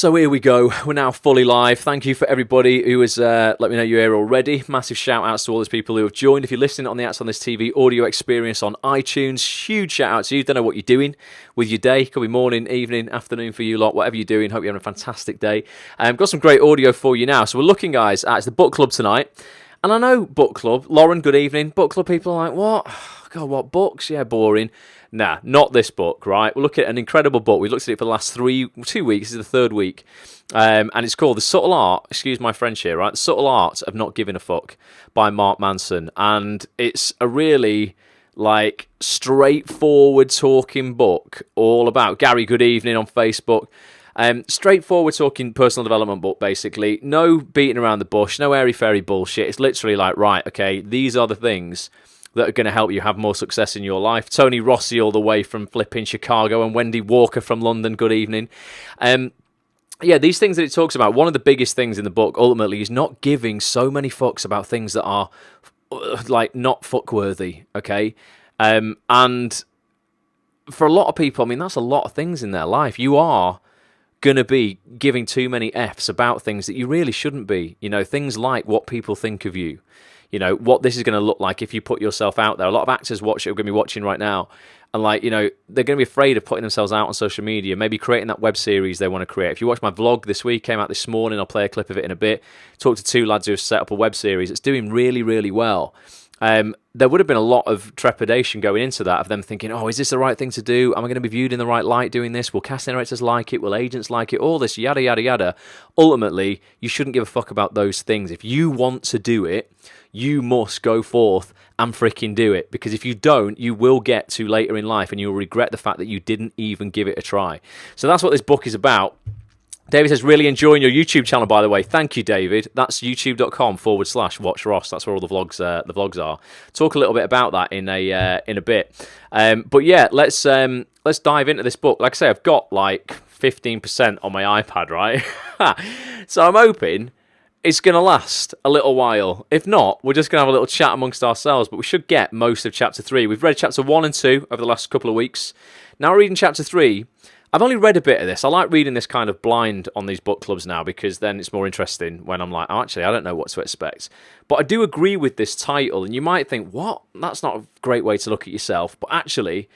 So here we go. We're now fully live. Thank you for everybody who has let me know you're here already. Massive shout outs to all those people who have joined. If you're listening on the Acts on This TV audio experience on iTunes, huge shout out to you. Don't know what you're doing with your day. Could be morning, evening, afternoon for you lot, whatever you're doing. Hope you're having a fantastic day. Got some great audio for you now. So we're looking, guys, at the book club tonight. And I know book club. Lauren, good evening. Book club people are like, what? God, what books? Yeah, boring. Nah, not this book, right? We'll look at an incredible book. We've looked at it for the last 2 weeks. This is the third week. And it's called The Subtle Art, excuse my French here, right? The Subtle Art of Not Giving a Fuck by Mark Manson. And it's a really, straightforward talking book all about Gary, good evening on Facebook. Straightforward talking personal development book, basically. No beating around the bush, no airy-fairy bullshit. It's literally like, right, okay, these are the things that are going to help you have more success in your life. Tony Rossi all the way from flipping Chicago and Wendy Walker from London, good evening. These things that it talks about, one of the biggest things in the book ultimately is not giving so many fucks about things that are not fuck-worthy, okay? And for a lot of people, I mean, that's a lot of things in their life. You are going to be giving too many Fs about things that you really shouldn't be. You know, things like what people think of you. You know, what this is going to look like if you put yourself out there. A lot of actors are going to be watching right now. And, they're going to be afraid of putting themselves out on social media, maybe creating that web series they want to create. If you watch my vlog this week, came out this morning, I'll play a clip of it in a bit. Talked to two lads who have set up a web series. It's doing really, really well. There would have been a lot of trepidation going into that, of them thinking, oh, is this the right thing to do? Am I going to be viewed in the right light doing this? Will casting directors like it? Will agents like it? All this yada, yada, yada. Ultimately, you shouldn't give a fuck about those things. If you want to do it, you must go forth and freaking do it. Because if you don't, you will get to later in life and you'll regret the fact that you didn't even give it a try. So that's what this book is about. David says, really enjoying your YouTube channel, by the way. Thank you, David. That's youtube.com/Watch Ross. That's where all the vlogs are. Talk a little bit about that in a bit. But yeah, let's dive into this book. Like I say, I've got 15% on my iPad, right? So I'm hoping it's going to last a little while. If not, we're just going to have a little chat amongst ourselves, but we should get most of Chapter 3. We've read Chapter 1 and 2 over the last couple of weeks. Now we're reading Chapter 3. I've only read a bit of this. I like reading this kind of blind on these book clubs now, because then it's more interesting when I'm like, oh, actually, I don't know what to expect. But I do agree with this title, and you might think, what? That's not a great way to look at yourself. But actually,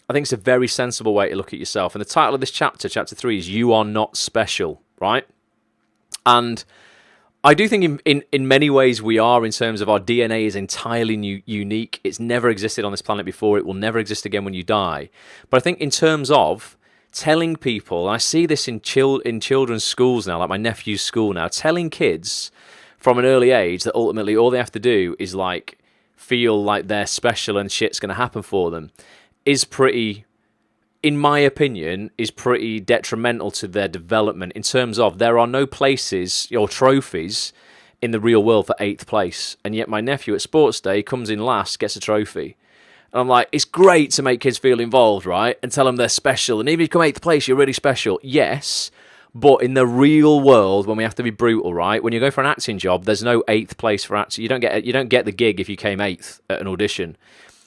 I think it's a very sensible way to look at yourself. And the title of this chapter, Chapter 3, is You Are Not Special, right? And I do think in many ways we are, in terms of our DNA is entirely unique. It's never existed on this planet before. It will never exist again when you die. But I think in terms of telling people, and I see this in children's schools now, like my nephew's school now, telling kids from an early age that ultimately all they have to do is feel like they're special and shit's going to happen for them, is pretty, in my opinion, is pretty detrimental to their development, in terms of there are no places or trophies in the real world for 8th place. And yet my nephew at sports day comes in last, gets a trophy. And I'm like, it's great to make kids feel involved, right? And tell them they're special. And even if you come 8th place, you're really special. Yes, but in the real world, when we have to be brutal, right? When you go for an acting job, there's no 8th place for acting. You don't get the gig if you came 8th at an audition.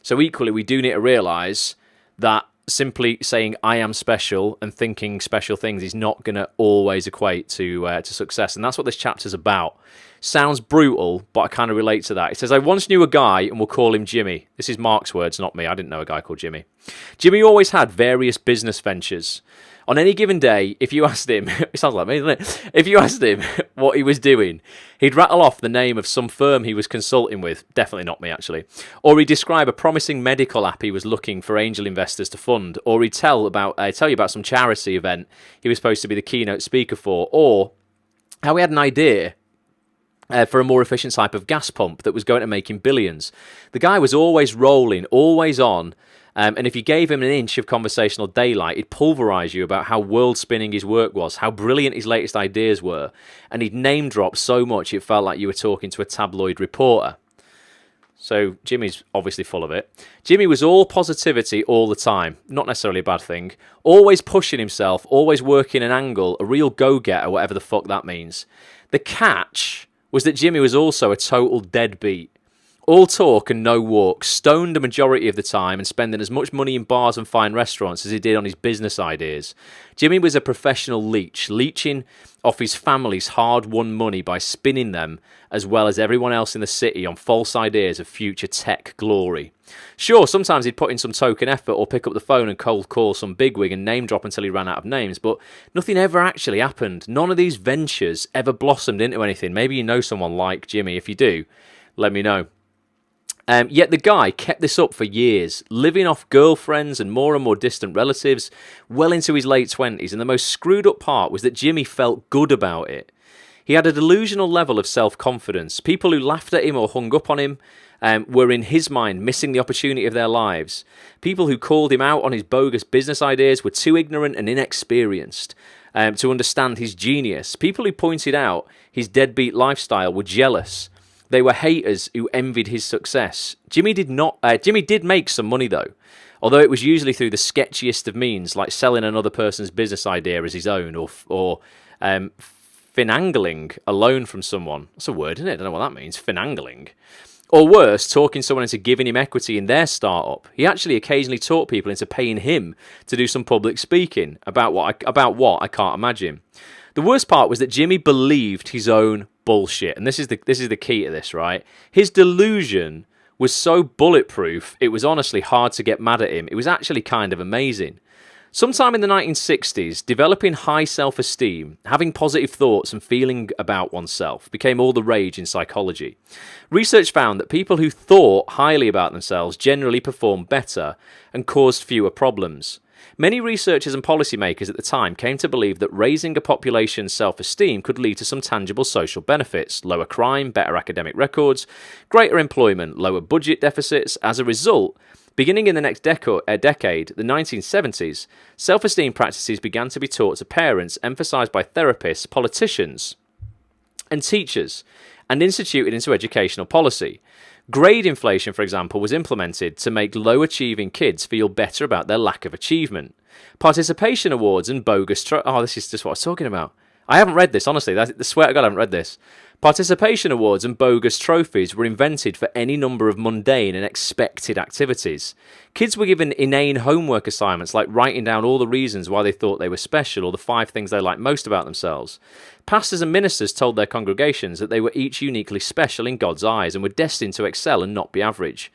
So equally, we do need to realise that simply saying I am special and thinking special things is not going to always equate to success. And that's what this chapter's about. Sounds brutal, but I kind of relate to that. It says, I once knew a guy, and we'll call him Jimmy. This is Mark's words, not me. I didn't know a guy called Jimmy. Jimmy always had various business ventures. On any given day, if you asked him, it sounds like me, doesn't it? If you asked him what he was doing, he'd rattle off the name of some firm he was consulting with. Definitely not me, actually. Or he'd describe a promising medical app he was looking for angel investors to fund. Or he'd tell you about some charity event he was supposed to be the keynote speaker for. Or how he had an idea for a more efficient type of gas pump that was going to make him billions. The guy was always rolling, always on, and if you gave him an inch of conversational daylight, he'd pulverise you about how world-spinning his work was, how brilliant his latest ideas were, and he'd name-drop so much it felt like you were talking to a tabloid reporter. So Jimmy's obviously full of it. Jimmy was all positivity all the time. Not necessarily a bad thing. Always pushing himself, always working an angle, a real go-getter, whatever the fuck that means. The catch was that Jimmy was also a total deadbeat. All talk and no walk, stoned a majority of the time and spending as much money in bars and fine restaurants as he did on his business ideas. Jimmy was a professional leech, leeching off his family's hard-won money by spinning them, as well as everyone else in the city, on false ideas of future tech glory. Sure, sometimes he'd put in some token effort or pick up the phone and cold call some bigwig and name drop until he ran out of names, but nothing ever actually happened. None of these ventures ever blossomed into anything. Maybe you know someone like Jimmy. If you do, let me know. Yet the guy kept this up for years, living off girlfriends and more distant relatives well into his late 20s, and the most screwed up part was that Jimmy felt good about it. He had a delusional level of self-confidence. People who laughed at him or hung up on him were, in his mind, missing the opportunity of their lives. People who called him out on his bogus business ideas were too ignorant and inexperienced to understand his genius. People who pointed out his deadbeat lifestyle were jealous. They were haters who envied his success. Jimmy did make some money though, although it was usually through the sketchiest of means, like selling another person's business idea as his own, or finangling a loan from someone. That's a word, isn't it? I don't know what that means. Finangling. Or worse, talking someone into giving him equity in their startup. He actually occasionally talked people into paying him to do some public speaking about what I can't imagine. The worst part was that Jimmy believed his own bullshit, and this is the key to this, right? His delusion was so bulletproof, it was honestly hard to get mad at him. It was actually kind of amazing. Sometime in the 1960s, developing high self-esteem, having positive thoughts and feeling about oneself became all the rage in psychology. Research found that people who thought highly about themselves generally performed better and caused fewer problems. Many researchers and policymakers at the time came to believe that raising a population's self-esteem could lead to some tangible social benefits: lower crime, better academic records, greater employment, lower budget deficits. As a result, beginning in the next decade, the 1970s, self-esteem practices began to be taught to parents, emphasized by therapists, politicians, and teachers, and instituted into educational policy. Grade inflation, for example, was implemented to make low-achieving kids feel better about their lack of achievement. Participation awards and bogus... this is just what I was talking about. I haven't read this, honestly. I swear to God I haven't read this. Participation awards and bogus trophies were invented for any number of mundane and expected activities. Kids were given inane homework assignments like writing down all the reasons why they thought they were special or the 5 things they liked most about themselves. Pastors and ministers told their congregations that they were each uniquely special in God's eyes and were destined to excel and not be average.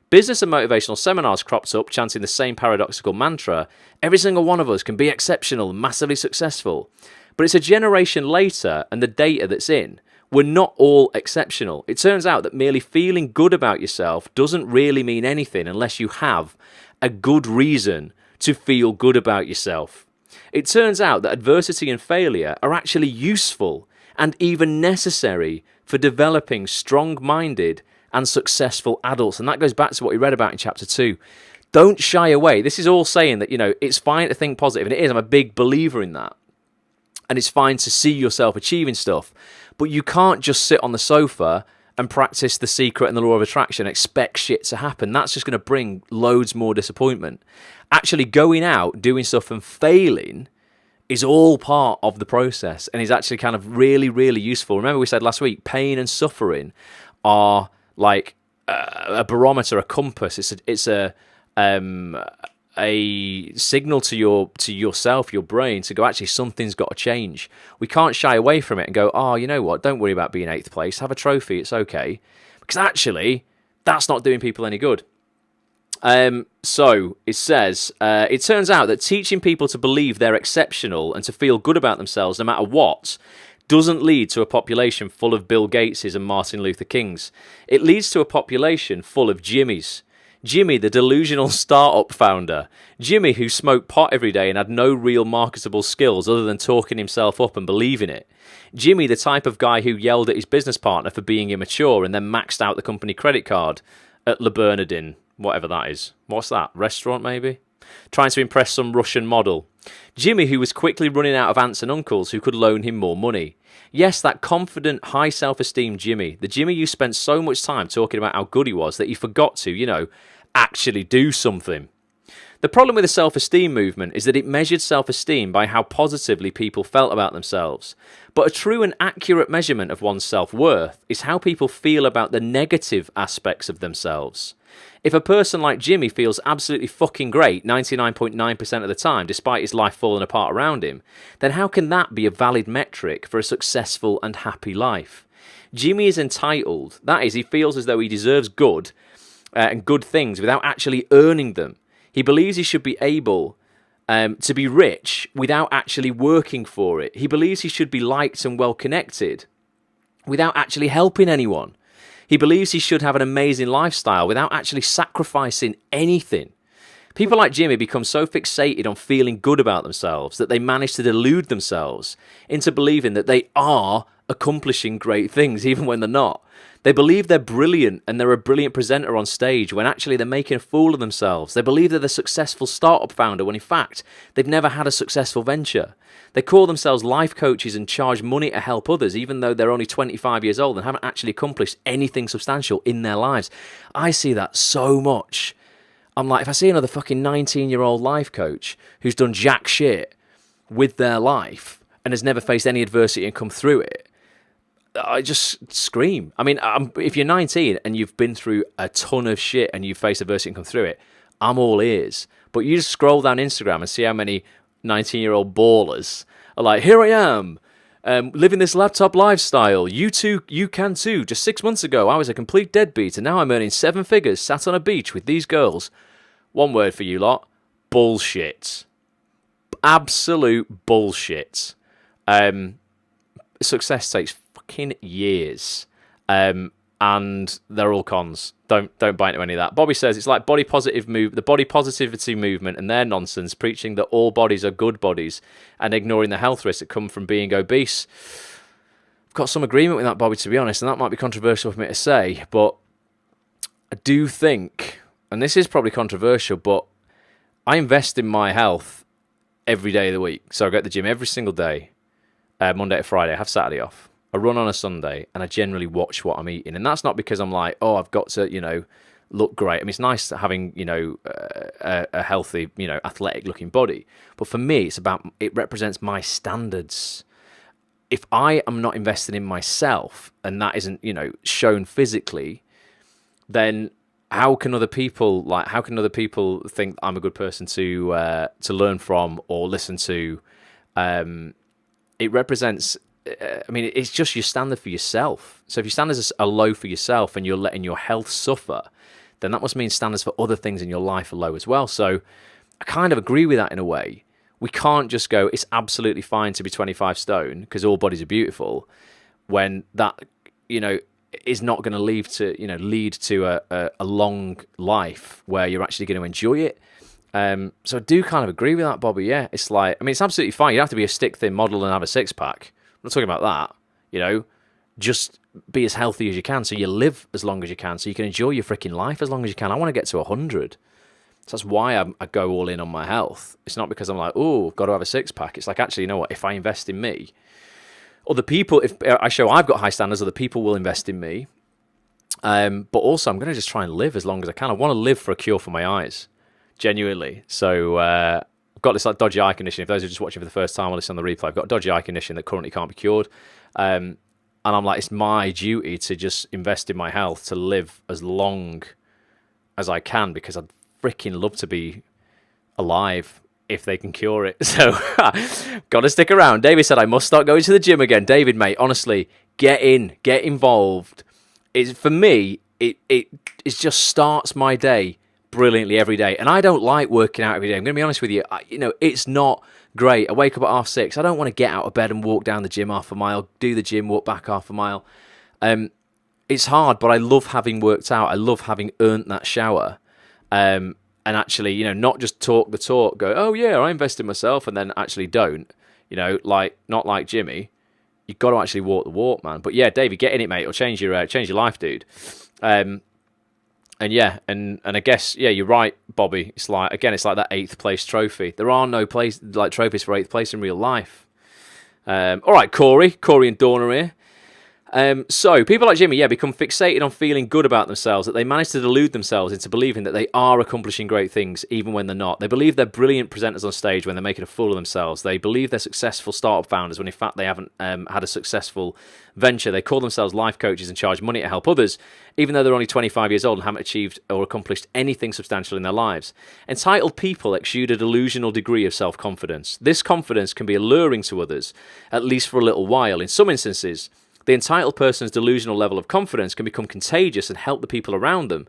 Business and motivational seminars cropped up chanting the same paradoxical mantra: every single one of us can be exceptional and massively successful. But it's a generation later, and the data that's in, we're not all exceptional. It turns out that merely feeling good about yourself doesn't really mean anything unless you have a good reason to feel good about yourself. It turns out that adversity and failure are actually useful and even necessary for developing strong-minded and successful adults. And that goes back to what we read about in chapter 2. Don't shy away. This is all saying that, it's fine to think positive, and it is. I'm a big believer in that. And it's fine to see yourself achieving stuff. But you can't just sit on the sofa and practice The Secret and the Law of Attraction and expect shit to happen. That's just going to bring loads more disappointment. Actually going out, doing stuff and failing is all part of the process and is actually kind of really, really useful. Remember we said last week, pain and suffering are like a barometer, a compass. It's a signal to yourself, your brain, to go, actually, something's got to change. We can't shy away from it and go, oh, you know what, don't worry about being 8th place, have a trophy, it's okay. Because actually, that's not doing people any good. So, it says, it turns out that teaching people to believe they're exceptional and to feel good about themselves no matter what doesn't lead to a population full of Bill Gateses and Martin Luther Kings. It leads to a population full of Jimmys. Jimmy, the delusional startup founder. Jimmy, who smoked pot every day and had no real marketable skills other than talking himself up and believing it. Jimmy, the type of guy who yelled at his business partner for being immature and then maxed out the company credit card at Le Bernardin, whatever that is. What's that? Restaurant, maybe? Trying to impress some Russian model. Jimmy, who was quickly running out of aunts and uncles who could loan him more money. Yes, that confident, high self-esteem Jimmy. The Jimmy you spent so much time talking about how good he was that he forgot to, actually do something. The problem with the self-esteem movement is that it measured self-esteem by how positively people felt about themselves. But a true and accurate measurement of one's self-worth is how people feel about the negative aspects of themselves. If a person like Jimmy feels absolutely fucking great 99.9% of the time, despite his life falling apart around him, then how can that be a valid metric for a successful and happy life? Jimmy is entitled. That is, he feels as though he deserves good and good things without actually earning them. He believes he should be able to be rich without actually working for it. He believes he should be liked and well connected without actually helping anyone. He believes he should have an amazing lifestyle without actually sacrificing anything. People like Jimmy become so fixated on feeling good about themselves that they manage to delude themselves into believing that they are accomplishing great things even when they're not. They believe they're brilliant and they're a brilliant presenter on stage when actually they're making a fool of themselves. They believe they're the successful startup founder when in fact they've never had a successful venture. They call themselves life coaches and charge money to help others even though they're only 25 years old and haven't actually accomplished anything substantial in their lives. I see that so much. I'm like, if I see another fucking 19-year-old life coach who's done jack shit with their life and has never faced any adversity and come through it, I just scream. I mean, if you're 19 and you've been through a ton of shit and you've faced adversity and come through it, I'm all ears. But you just scroll down Instagram and see how many 19-year-old ballers are like, here I am, living this laptop lifestyle. You too, you can too. Just 6 months ago, I was a complete deadbeat, and now I'm earning 7 figures, sat on a beach with these girls. One word for you lot: bullshit. Absolute bullshit. Success takes fucking years, and they're all cons. Don't buy into any of that. Bobby says it's like the body positivity movement and their nonsense, preaching that all bodies are good bodies and ignoring the health risks that come from being obese. I've got some agreement with that, Bobby, to be honest, and that might be controversial for me to say, but I do think, and this is probably controversial, but I invest in my health every day of the week. So I go to the gym every single day, Monday to Friday. I have Saturday off. I run on a Sunday, and I generally watch what I'm eating. And that's not because I'm like, oh, I've got to, look great. I mean, it's nice having, a healthy, athletic-looking body. But for me, it represents my standards. If I am not investing in myself, and that isn't, shown physically, then how can other people think I'm a good person to learn from or listen to? It represents. It's just your standard for yourself. So if your standards are low for yourself and you're letting your health suffer, then that must mean standards for other things in your life are low as well. So I kind of agree with that in a way. We can't just go, it's absolutely fine to be 25 stone because all bodies are beautiful, when that, is not going to lead to a long life where you're actually going to enjoy it. So I do kind of agree with that, Bobby. Yeah, it's like, it's absolutely fine. You don't have to be a stick-thin model and have a six-pack. I'm not talking about that, just be as healthy as you can so you live as long as you can so you can enjoy your freaking life as long as you can. I want to get to 100. So that's why I go all in on my health. It's not because I'm like, oh, I've got to have a six-pack. It's like, actually, you know what? If I invest in me, other people, if I show I've got high standards, other people will invest in me. But also, I'm going to just try and live as long as I can. I want to live for a cure for my eyes, genuinely. So I've got this dodgy eye condition. If those are just watching for the first time or listen on the replay, I've got a dodgy eye condition that currently can't be cured. And I'm like, it's my duty to just invest in my health to live as long as I can, because I'd freaking love to be alive if they can cure it. So got to stick around. David said, I must start going to the gym again. David, mate, honestly, get involved. For me, it just starts my day brilliantly every day. And I don't like working out every day. I'm going to be honest with you. It's not great. I wake up at 6:30. I don't want to get out of bed and walk down the gym half a mile, do the gym, walk back half a mile. It's hard, but I love having worked out. I love having earned that shower. And actually, not just talk the talk, go, oh yeah, I invest in myself, and then actually don't, not like Jimmy. You've got to actually walk the walk, man. But yeah, David, get in it, mate. It'll change your life, dude. And yeah, and I guess, yeah, you're right, Bobby. It's like that 8th place trophy. There are no trophies for 8th place in real life. All right, Corey and Dawn are here. So people like Jimmy, become fixated on feeling good about themselves, that they manage to delude themselves into believing that they are accomplishing great things even when they're not. They believe they're brilliant presenters on stage when they're making a fool of themselves. They believe they're successful startup founders when in fact they haven't had a successful venture. They call themselves life coaches and charge money to help others, even though they're only 25 years old and haven't achieved or accomplished anything substantial in their lives. Entitled people exude a delusional degree of self-confidence. This confidence can be alluring to others, at least for a little while. In some instances, the entitled person's delusional level of confidence can become contagious and help the people around them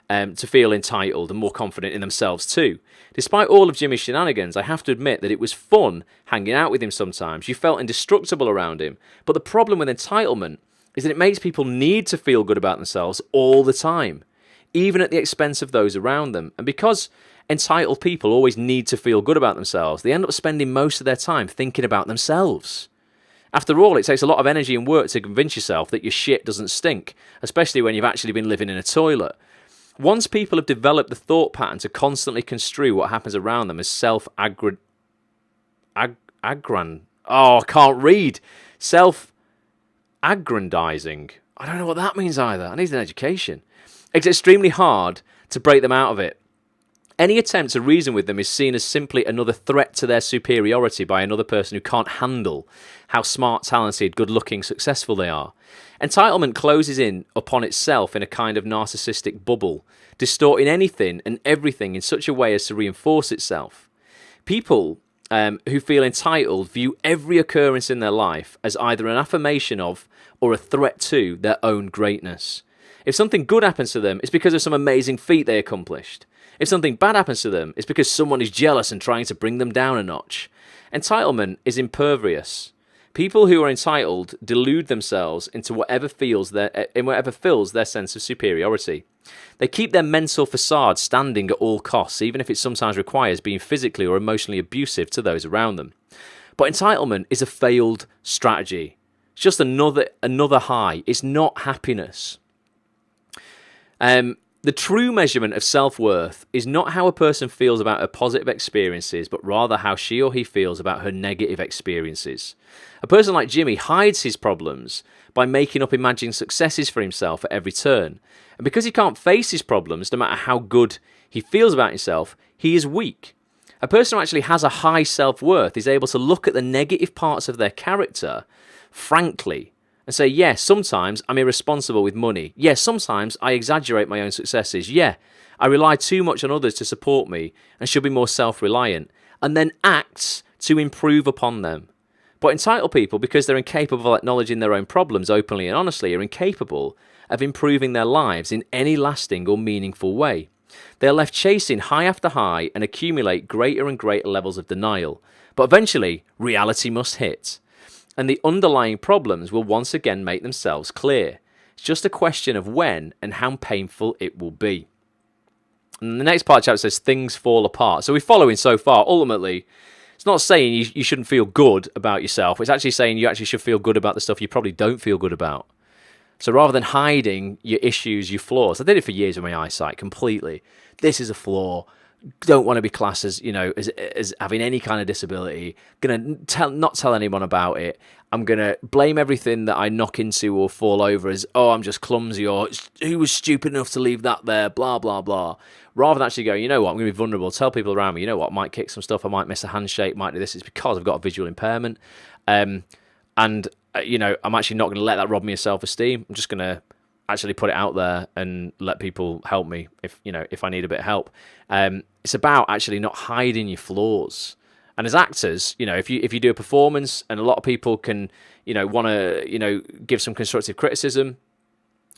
to feel entitled and more confident in themselves too. Despite all of Jimmy's shenanigans, I have to admit that it was fun hanging out with him sometimes. You felt indestructible around him. But the problem with entitlement is that it makes people need to feel good about themselves all the time, even at the expense of those around them. And because entitled people always need to feel good about themselves, they end up spending most of their time thinking about themselves. After all, it takes a lot of energy and work to convince yourself that your shit doesn't stink, especially when you've actually been living in a toilet. Once people have developed the thought pattern to constantly construe what happens around them as self-aggrandizing. I don't know what that means either. I need an education. It's extremely hard to break them out of it. Any attempt to reason with them is seen as simply another threat to their superiority by another person who can't handle how smart, talented, good-looking, successful they are. Entitlement closes in upon itself in a kind of narcissistic bubble, distorting anything and everything in such a way as to reinforce itself. People who feel entitled view every occurrence in their life as either an affirmation of or a threat to their own greatness. If something good happens to them, it's because of some amazing feat they accomplished. If something bad happens to them, it's because someone is jealous and trying to bring them down a notch. Entitlement is impervious. People who are entitled delude themselves into whatever fills their sense of superiority. They keep their mental facade standing at all costs, even if it sometimes requires being physically or emotionally abusive to those around them. But entitlement is a failed strategy. It's just another high. It's not happiness. The true measurement of self-worth is not how a person feels about her positive experiences, but rather how she or he feels about her negative experiences. A person like Jimmy hides his problems by making up imagined successes for himself at every turn. And because he can't face his problems, no matter how good he feels about himself, he is weak. A person who actually has a high self-worth is able to look at the negative parts of their character frankly and say, yes, sometimes I'm irresponsible with money. Yes, sometimes I exaggerate my own successes. Yeah, I rely too much on others to support me and should be more self-reliant. And then acts to improve upon them. But entitled people, because they're incapable of acknowledging their own problems openly and honestly, are incapable of improving their lives in any lasting or meaningful way. They are left chasing high after high and accumulate greater and greater levels of denial. But eventually, reality must hit. And the underlying problems will once again make themselves clear. It's just a question of when and how painful it will be. And the next part of the chapter says things fall apart. So we're following so far. Ultimately, it's not saying you shouldn't feel good about yourself. It's actually saying you actually should feel good about the stuff you probably don't feel good about. So rather than hiding your issues, your flaws, I did it for years with my eyesight completely. This is a flaw. Don't want to be classed as, as having any kind of disability. Gonna not tell anyone about it. I'm gonna blame everything that I knock into or fall over as, I'm just clumsy, or who was stupid enough to leave that there, blah blah blah. Rather than actually going, you know what, I'm gonna be vulnerable. Tell people around me, you know what, I might kick some stuff, I might miss a handshake, might do this. It's because I've got a visual impairment, and I'm actually not gonna let that rob me of self-esteem. I'm just gonna actually put it out there and let people help me if I need a bit of help. It's about actually not hiding your flaws. And as actors, if you do a performance and a lot of people can, want to, give some constructive criticism,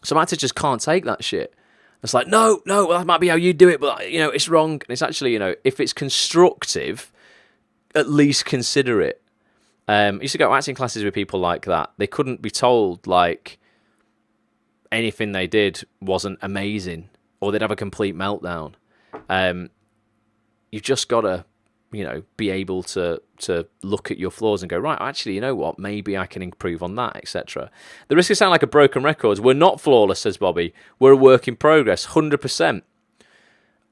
some actors just can't take that shit. It's like, no, that might be how you do it, but it's wrong. And it's actually, if it's constructive, at least consider it. I used to go to acting classes with people like that. They couldn't be told like anything they did wasn't amazing, or they'd have a complete meltdown. You've just got to, be able to look at your flaws and go, right, actually, you know what? Maybe I can improve on that, etc. The risk of sounding like a broken record. We're not flawless, says Bobby. We're a work in progress, 100%.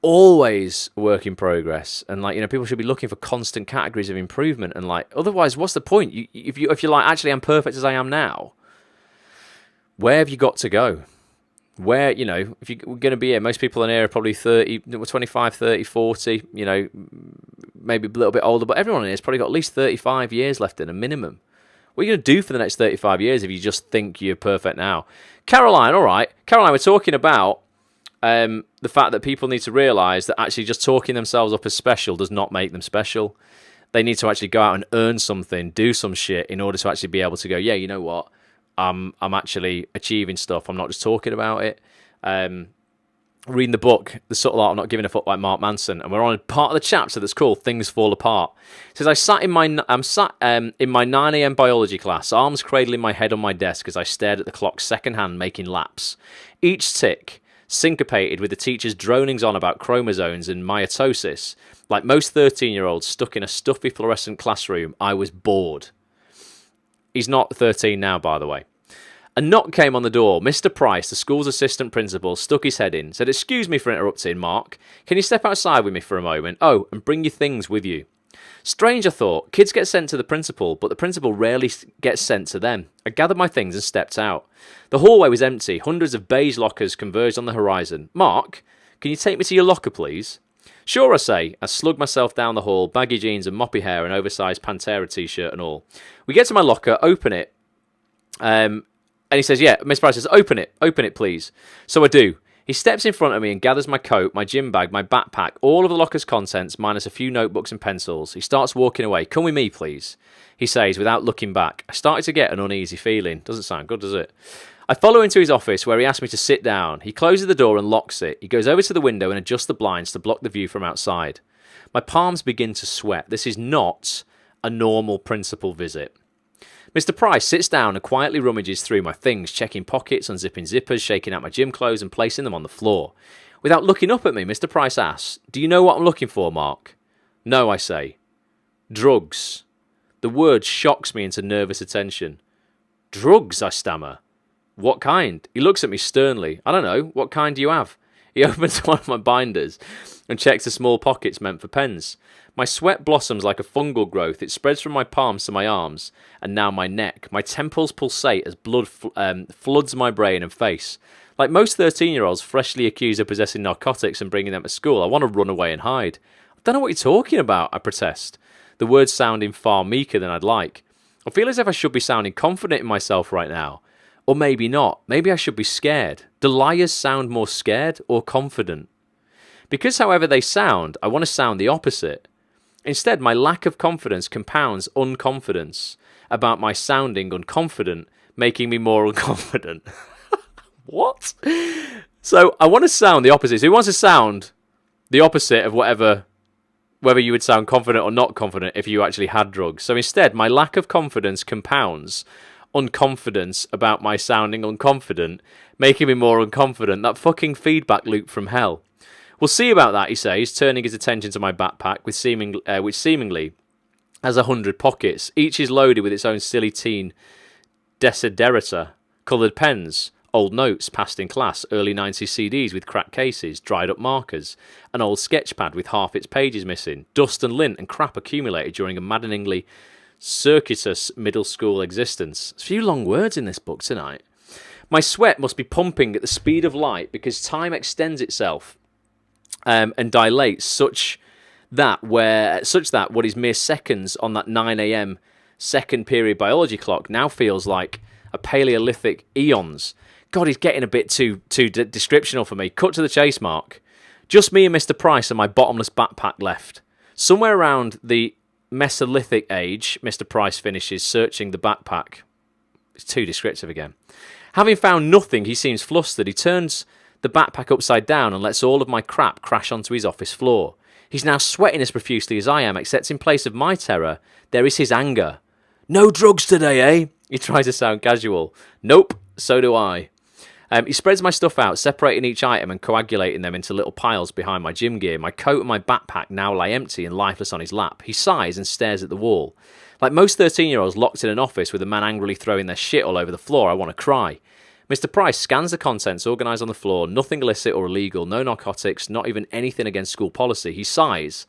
Always a work in progress. And people should be looking for constant categories of improvement. And otherwise, what's the point? If you're like, actually, I'm perfect as I am now. where have you got to go? Where, you know, if you're going to be here, most people in here are probably 30, 25, 30, 40, you know, maybe a little bit older, but everyone in here has probably got at least 35 years left in a minimum. What are you going to do for the next 35 years if you just think you're perfect now? Caroline, all right. Caroline, we're talking about the fact that people need to realise that actually just talking themselves up as special does not make them special. They need to actually go out and earn something, do some shit in order to actually be able to go, yeah, you know what? I'm actually achieving stuff. I'm not just talking about it. Reading the book, The Subtle Art of Not Giving a Fuck, like Mark Manson, and we're on a part of the chapter that's called Things Fall Apart. It says, I'm sat in my 9 a.m. biology class, arms cradling my head on my desk as I stared at the clock secondhand, making laps. Each tick syncopated with the teacher's dronings on about chromosomes and mitosis. Like most 13-year-olds stuck in a stuffy fluorescent classroom, I was bored. He's not 13 now, by the way. A knock came on the door. Mr. Price, the school's assistant principal, stuck his head in, said, "Excuse me for interrupting, Mark. Can you step outside with me for a moment? Oh, and bring your things with you." Strange, I thought. Kids get sent to the principal, but the principal rarely gets sent to them. I gathered my things and stepped out. The hallway was empty. Hundreds of beige lockers converged on the horizon. "Mark, can you take me to your locker, please?" "Sure," I say. I slug myself down the hall, baggy jeans and moppy hair, an oversized Pantera t-shirt and all. We get to my locker, open it. And he says, yeah, Miss Price says, open it, please. So I do. He steps in front of me and gathers my coat, my gym bag, my backpack, all of the locker's contents, minus a few notebooks and pencils. He starts walking away. "Come with me, please," he says, without looking back. I started to get an uneasy feeling. Doesn't sound good, does it? I follow into his office where he asks me to sit down. He closes the door and locks it. He goes over to the window and adjusts the blinds to block the view from outside. My palms begin to sweat. This is not a normal principal visit. Mr. Price sits down and quietly rummages through my things, checking pockets, unzipping zippers, shaking out my gym clothes and placing them on the floor. Without looking up at me, Mr. Price asks, "Do you know what I'm looking for, Mark?" "No," I say. "Drugs." The word shocks me into nervous attention. "Drugs," I stammer. "What kind?" He looks at me sternly. "I don't know. What kind do you have?" He opens one of my binders and checks the small pockets meant for pens. My sweat blossoms like a fungal growth. It spreads from my palms to my arms, and now my neck. My temples pulsate as blood floods my brain and face. Like most 13-year-olds freshly accused of possessing narcotics and bringing them to school, I want to run away and hide. "I don't know what you're talking about," I protest, the words sounding far meeker than I'd like. I feel as if I should be sounding confident in myself right now. Or maybe not. Maybe I should be scared. Do liars sound more scared or confident? Because however they sound, I want to sound the opposite. Instead, my lack of confidence compounds unconfidence about my sounding unconfident, making me more unconfident. What? So I want to sound the opposite. So he wants to sound the opposite of whether you would sound confident or not confident if you actually had drugs. So instead, my lack of confidence compounds unconfidence about my sounding unconfident, making me more unconfident. That fucking feedback loop from hell. "We'll see about that," he says, turning his attention to my backpack, which seemingly has 100 pockets. Each is loaded with its own silly teen desiderata, coloured pens, old notes passed in class, early 90s CDs with cracked cases, dried up markers, an old sketch pad with half its pages missing, dust and lint and crap accumulated during a maddeningly circuitous middle school existence. There's a few long words in this book tonight. My sweat must be pumping at the speed of light because time extends itself and dilates such that what is mere seconds on that 9 a.m. second period biology clock now feels like a Paleolithic eons. God, he's getting a bit too descriptional for me. Cut to the chase, Mark. Just me and Mr. Price and my bottomless backpack left. Somewhere around the Mesolithic age, Mr. Price finishes, searching the backpack. It's too descriptive again. Having found nothing, he seems flustered. He turns the backpack upside down and lets all of my crap crash onto his office floor. He's now sweating as profusely as I am, except in place of my terror, there is his anger. "No drugs today, eh?" He tries to sound casual. "Nope, so do I." He spreads my stuff out, separating each item and coagulating them into little piles behind my gym gear. My coat and my backpack now lie empty and lifeless on his lap. He sighs and stares at the wall. Like most 13-year-olds locked in an office with a man angrily throwing their shit all over the floor, I want to cry. Mr. Price scans the contents organised on the floor, nothing illicit or illegal, no narcotics, not even anything against school policy. He sighs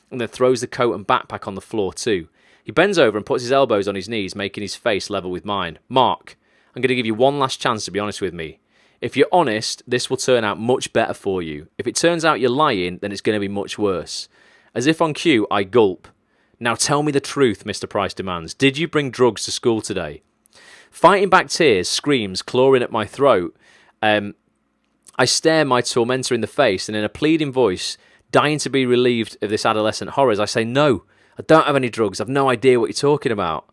and then throws the coat and backpack on the floor too. He bends over and puts his elbows on his knees, making his face level with mine. "Mark, I'm I'm going to give you one last chance to be honest with me. If you're honest, this will turn out much better for you. If it turns out you're lying, then it's going to be much worse. As if on cue, I gulp. Now tell me the truth, Mr. Price demands. Did you bring drugs to school today? Fighting back tears, screams, clawing at my throat, I stare my tormentor in the face and in a pleading voice, dying to be relieved of this adolescent horrors, I say, no, I don't have any drugs. I've no idea what you're talking about.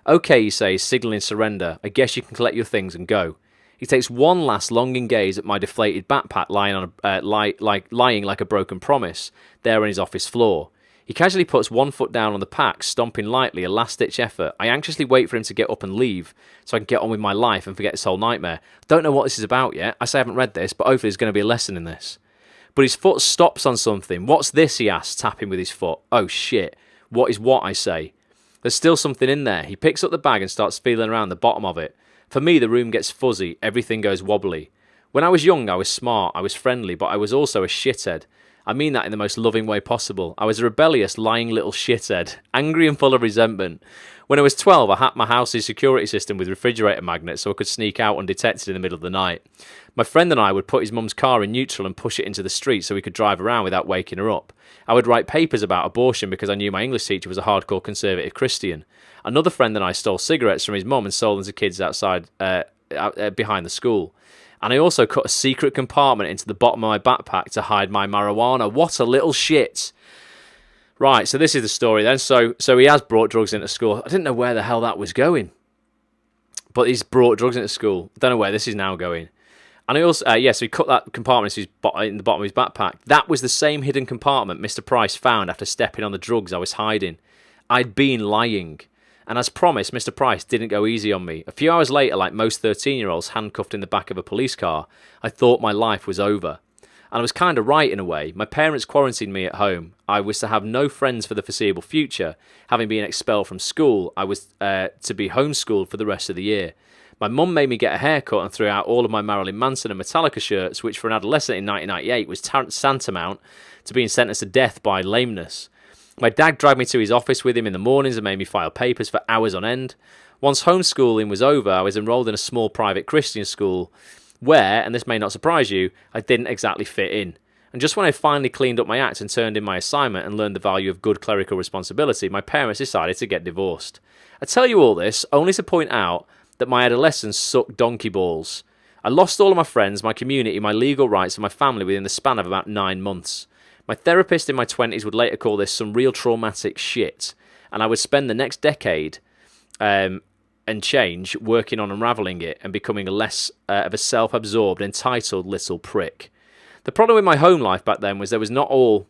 Okay, he says, signalling surrender. I guess you can collect your things and go. He takes one last longing gaze at my deflated backpack lying like a broken promise there on his office floor. He casually puts one foot down on the pack, stomping lightly, a last-ditch effort. I anxiously wait for him to get up and leave so I can get on with my life and forget this whole nightmare. Don't know what this is about yet. I say I haven't read this, but hopefully there's going to be a lesson in this. But his foot stops on something. What's this, he asks, tapping with his foot. Oh, shit. What is what, I say. There's still something in there. He picks up the bag and starts feeling around the bottom of it. For me, the room gets fuzzy. Everything goes wobbly. When I was young, I was smart, I was friendly, but I was also a shithead. I mean that in the most loving way possible. I was a rebellious, lying little shithead, angry and full of resentment. When I was 12, I hacked my house's security system with refrigerator magnets so I could sneak out undetected in the middle of the night. My friend and I would put his mum's car in neutral and push it into the street so we could drive around without waking her up. I would write papers about abortion because I knew my English teacher was a hardcore conservative Christian. Another friend and I stole cigarettes from his mum and sold them to kids outside behind the school. And I also cut a secret compartment into the bottom of my backpack to hide my marijuana. What a little shit. Right, so this is the story then. So he has brought drugs into school. I didn't know where the hell that was going. But he's brought drugs into school. I don't know where this is now going. And I also, so he cut that compartment in the bottom of his backpack. That was the same hidden compartment Mr. Price found after stepping on the drugs I was hiding. I'd been lying. And as promised, Mr. Price didn't go easy on me. A few hours later, like most 13-year-olds handcuffed in the back of a police car, I thought my life was over. And I was kind of right in a way. My parents quarantined me at home. I was to have no friends for the foreseeable future. Having been expelled from school, I was to be homeschooled for the rest of the year. My mum made me get a haircut and threw out all of my Marilyn Manson and Metallica shirts, which for an adolescent in 1998 was tantamount to being sentenced to death by lameness. My dad dragged me to his office with him in the mornings and made me file papers for hours on end. Once homeschooling was over, I was enrolled in a small private Christian school where, and this may not surprise you, I didn't exactly fit in. And just when I finally cleaned up my act and turned in my assignment and learned the value of good clerical responsibility, my parents decided to get divorced. I tell you all this only to point out that my adolescence sucked donkey balls. I lost all of my friends, my community, my legal rights, and my family within the span of about 9 months. My therapist in my 20s would later call this some real traumatic shit, and I would spend the next decade and change working on unravelling it and becoming less of a self-absorbed, entitled little prick. The problem with my home life back then was there was not all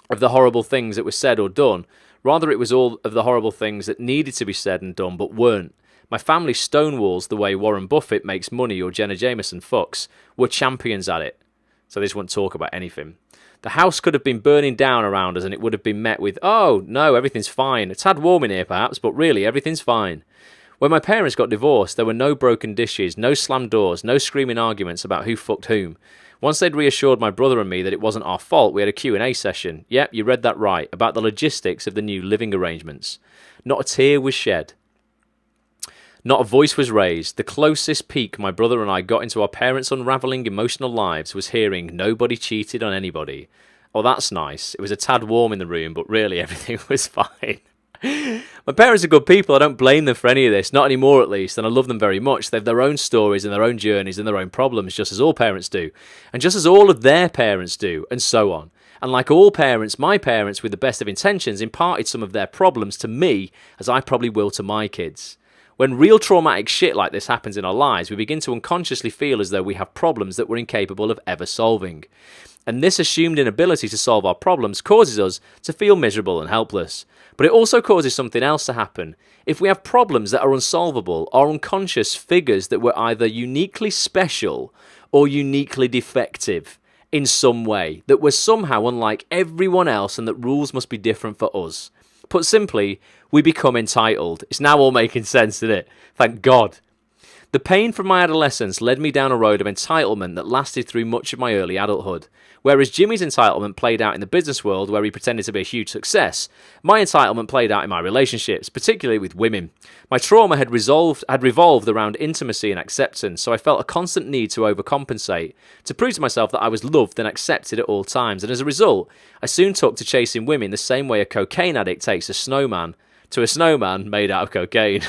of the horrible things that were said or done. Rather, it was all of the horrible things that needed to be said and done but weren't. My family stonewalls the way Warren Buffett makes money or Jenna Jameson fucks were champions at it. So they just wouldn't talk about anything. The house could have been burning down around us and it would have been met with, oh, no, everything's fine. It's had warm in here perhaps, but really, everything's fine. When my parents got divorced, there were no broken dishes, no slammed doors, no screaming arguments about who fucked whom. Once they'd reassured my brother and me that it wasn't our fault, we had a Q&A session. Yep, you read that right, about the logistics of the new living arrangements. Not a tear was shed. Not a voice was raised. The closest peek my brother and I got into our parents' unravelling emotional lives was hearing nobody cheated on anybody. Oh, that's nice. It was a tad warm in the room, but really everything was fine. My parents are good people. I don't blame them for any of this, not anymore at least, and I love them very much. They have their own stories and their own journeys and their own problems, just as all parents do, and just as all of their parents do, and so on. And like all parents, my parents, with the best of intentions, imparted some of their problems to me, as I probably will to my kids. When real traumatic shit like this happens in our lives, we begin to unconsciously feel as though we have problems that we're incapable of ever solving. And this assumed inability to solve our problems causes us to feel miserable and helpless. But it also causes something else to happen. If we have problems that are unsolvable, our unconscious figures that we're either uniquely special or uniquely defective in some way, that we're somehow unlike everyone else and that rules must be different for us. Put simply, we become entitled. It's now all making sense, isn't it? Thank God. The pain from my adolescence led me down a road of entitlement that lasted through much of my early adulthood. Whereas Jimmy's entitlement played out in the business world where he pretended to be a huge success, my entitlement played out in my relationships, particularly with women. My trauma had revolved around intimacy and acceptance, so I felt a constant need to overcompensate, to prove to myself that I was loved and accepted at all times, and as a result, I soon took to chasing women the same way a cocaine addict takes a snowman to a snowman made out of cocaine.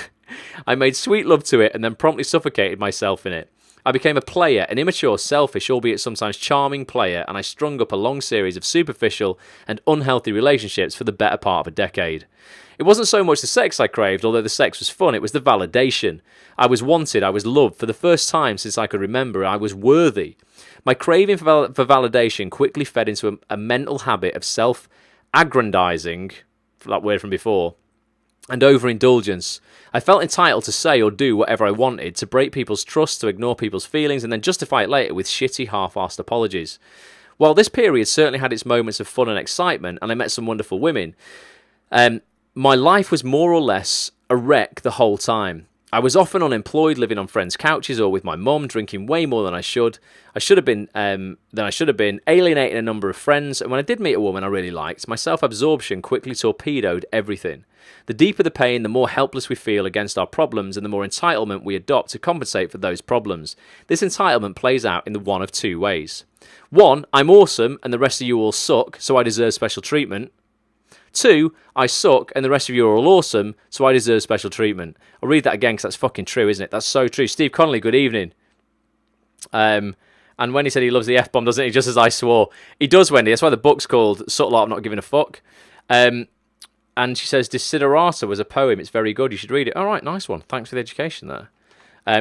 I made sweet love to it and then promptly suffocated myself in it. I became a player, an immature, selfish, albeit sometimes charming player, and I strung up a long series of superficial and unhealthy relationships for the better part of a decade. It wasn't so much the sex I craved, although the sex was fun, it was the validation. I was wanted, I was loved. For the first time since I could remember, I was worthy. My craving for validation quickly fed into a mental habit of self-aggrandizing, that word from before, and overindulgence. I felt entitled to say or do whatever I wanted, to break people's trust, to ignore people's feelings, and then justify it later with shitty, half-arsed apologies. While this period certainly had its moments of fun and excitement, and I met some wonderful women, my life was more or less a wreck the whole time. I was often unemployed, living on friends' couches or with my mum, drinking way more than I should. I should have been, alienating a number of friends, and when I did meet a woman I really liked, my self-absorption quickly torpedoed everything. The deeper the pain, the more helpless we feel against our problems, and the more entitlement we adopt to compensate for those problems. This entitlement plays out in the one of two ways. 1, I'm awesome, and the rest of you all suck, so I deserve special treatment. 2, I suck and the rest of you are all awesome, so I deserve special treatment. I'll read that again because that's fucking true, isn't it? That's so true. Steve Connolly, good evening. And when he said he loves the F-bomb, doesn't he? Just as I swore. He does, Wendy. That's why the book's called Subtle Art of Not Giving a Fuck. And she says, Desiderata was a poem. It's very good. You should read it. All right, nice one. Thanks for the education there.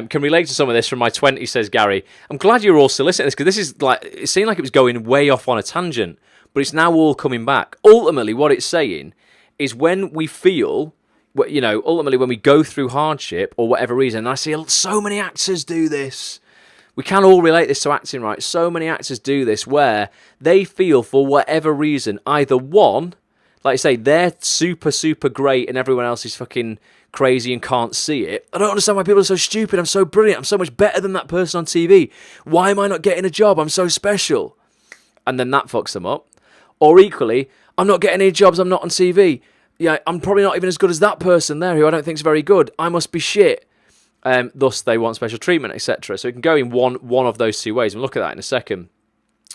Can relate to some of this from my 20s, says Gary. I'm glad you're all still listening to this, because this is like, it seemed like it was going way off on a tangent, but it's now all coming back. Ultimately, what it's saying is when we feel, ultimately when we go through hardship or whatever reason, and I see so many actors do this. We can all relate this to acting, right? So many actors do this where they feel for whatever reason, either one, like I say, they're super, super great and everyone else is fucking crazy and can't see it. I don't understand why people are so stupid. I'm so brilliant. I'm so much better than that person on TV. Why am I not getting a job? I'm so special. And then that fucks them up. Or equally, I'm not getting any jobs, I'm not on TV. Yeah, I'm probably not even as good as that person there who I don't think is very good. I must be shit. Thus, they want special treatment, etc. So it can go in one of those two ways. We'll look at that in a second.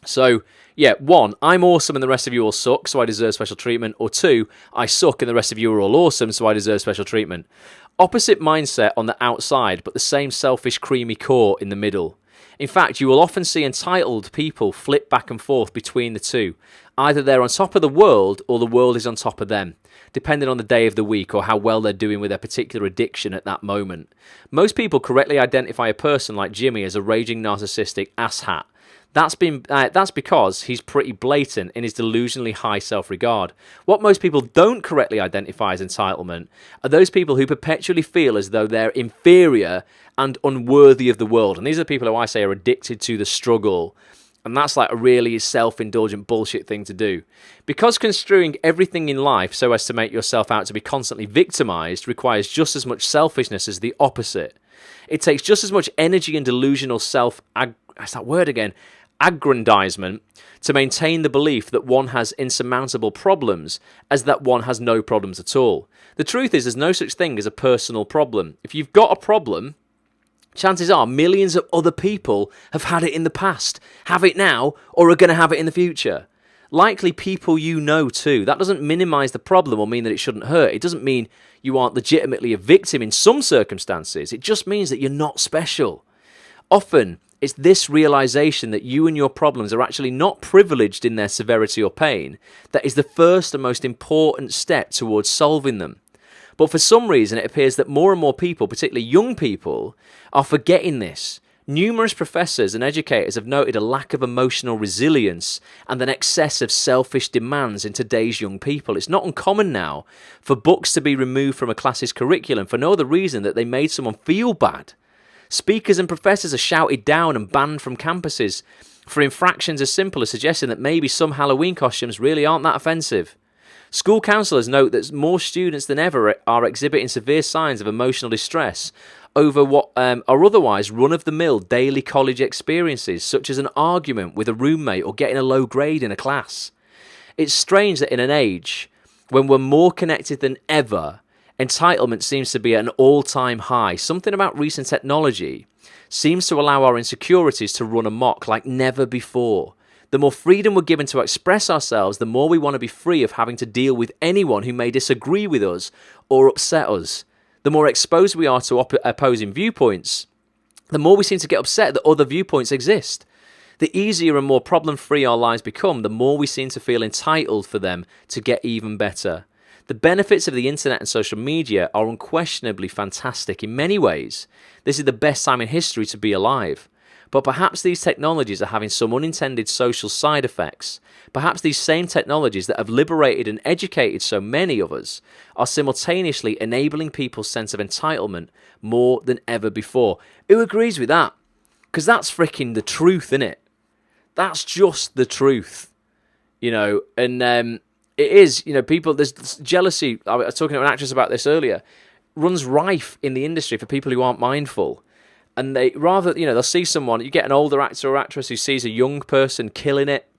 So, yeah, 1, I'm awesome and the rest of you all suck, so I deserve special treatment. Or 2, I suck and the rest of you are all awesome, so I deserve special treatment. Opposite mindset on the outside, but the same selfish, creamy core in the middle. In fact, you will often see entitled people flip back and forth between the two. Either they're on top of the world or the world is on top of them, depending on the day of the week or how well they're doing with their particular addiction at that moment. Most people correctly identify a person like Jimmy as a raging narcissistic asshat. That's because he's pretty blatant in his delusionally high self-regard. What most people don't correctly identify as entitlement are those people who perpetually feel as though they're inferior and unworthy of the world. And these are the people who I say are addicted to the struggle. And that's like a really self-indulgent bullshit thing to do. Because construing everything in life so as to make yourself out to be constantly victimized requires just as much selfishness as the opposite. It takes just as much energy and delusional aggrandizement to maintain the belief that one has insurmountable problems as that one has no problems at all. The truth is there's no such thing as a personal problem. If you've got a problem, chances are millions of other people have had it in the past, have it now, or are going to have it in the future. Likely people you know too. That doesn't minimise the problem or mean that it shouldn't hurt. It doesn't mean you aren't legitimately a victim in some circumstances. It just means that you're not special. Often, it's this realisation that you and your problems are actually not privileged in their severity or pain that is the first and most important step towards solving them. But for some reason, it appears that more and more people, particularly young people, are forgetting this. Numerous professors and educators have noted a lack of emotional resilience and an excess of selfish demands in today's young people. It's not uncommon now for books to be removed from a class's curriculum for no other reason that they made someone feel bad. Speakers and professors are shouted down and banned from campuses for infractions as simple as suggesting that maybe some Halloween costumes really aren't that offensive. School counsellors note that more students than ever are exhibiting severe signs of emotional distress over what are otherwise run-of-the-mill daily college experiences, such as an argument with a roommate or getting a low grade in a class. It's strange that in an age when we're more connected than ever, entitlement seems to be at an all-time high. Something about recent technology seems to allow our insecurities to run amok like never before. The more freedom we're given to express ourselves, the more we want to be free of having to deal with anyone who may disagree with us or upset us. The more exposed we are to opposing viewpoints, the more we seem to get upset that other viewpoints exist. The easier and more problem-free our lives become, the more we seem to feel entitled for them to get even better. The benefits of the internet and social media are unquestionably fantastic in many ways. This is the best time in history to be alive. But perhaps these technologies are having some unintended social side effects. Perhaps these same technologies that have liberated and educated so many of us are simultaneously enabling people's sense of entitlement more than ever before. Who agrees with that? Because that's freaking the truth, innit? That's just the truth, and it is, people, there's jealousy. I was talking to an actress about this earlier, runs rife in the industry for people who aren't mindful. And they rather, they'll see someone, you get an older actor or actress who sees a young person killing it.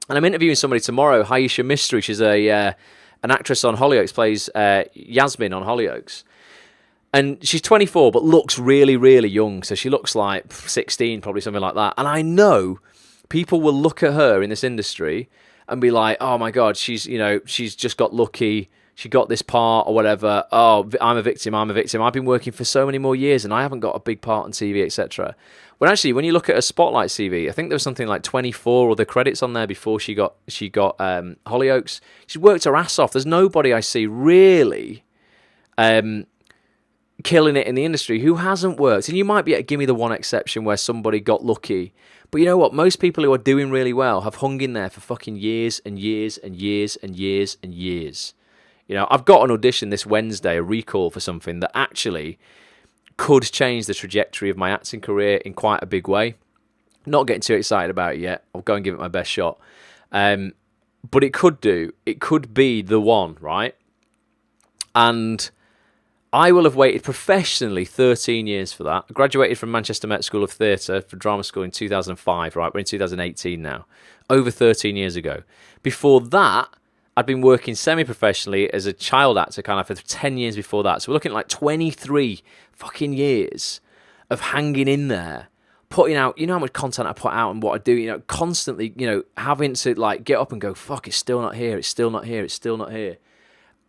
And I'm interviewing somebody tomorrow, Haisha Mystery. She's an actress on Hollyoaks, plays Yasmin on Hollyoaks. And she's 24, but looks really, really young. So she looks like 16, probably something like that. And I know people will look at her in this industry and be like, oh my God, she's just got lucky. She got this part or whatever. Oh, I'm a victim. I've been working for so many more years and I haven't got a big part on TV, etc. When actually, when you look at her Spotlight CV, I think there was something like 24 other credits on there before she got Hollyoaks. She's worked her ass off. There's nobody I see really killing it in the industry who hasn't worked. And you might be able to give me the one exception where somebody got lucky. But you know what? Most people who are doing really well have hung in there for fucking years and years and years and years and years. I've got an audition this Wednesday, a recall for something that actually could change the trajectory of my acting career in quite a big way. Not getting too excited about it yet. I'll go and give it my best shot. But it could do. It could be the one, right? And I will have waited professionally 13 years for that. I graduated from Manchester Met School of Theatre for drama school in 2005, right? We're in 2018 now. Over 13 years ago. Before that, I'd been working semi-professionally as a child actor kind of for 10 years before that. So we're looking at like 23 fucking years of hanging in there, putting out, how much content I put out and what I do, constantly, having to like get up and go, fuck, it's still not here, it's still not here, it's still not here.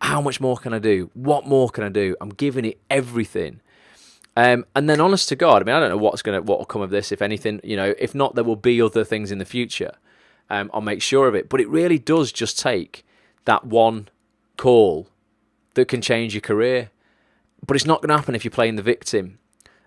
How much more can I do? What more can I do? I'm giving it everything. And then honest to God, I don't know what will come of this, if anything, if not, there will be other things in the future. I'll make sure of it. But it really does just take that one call that can change your career. But it's not going to happen if you're playing the victim.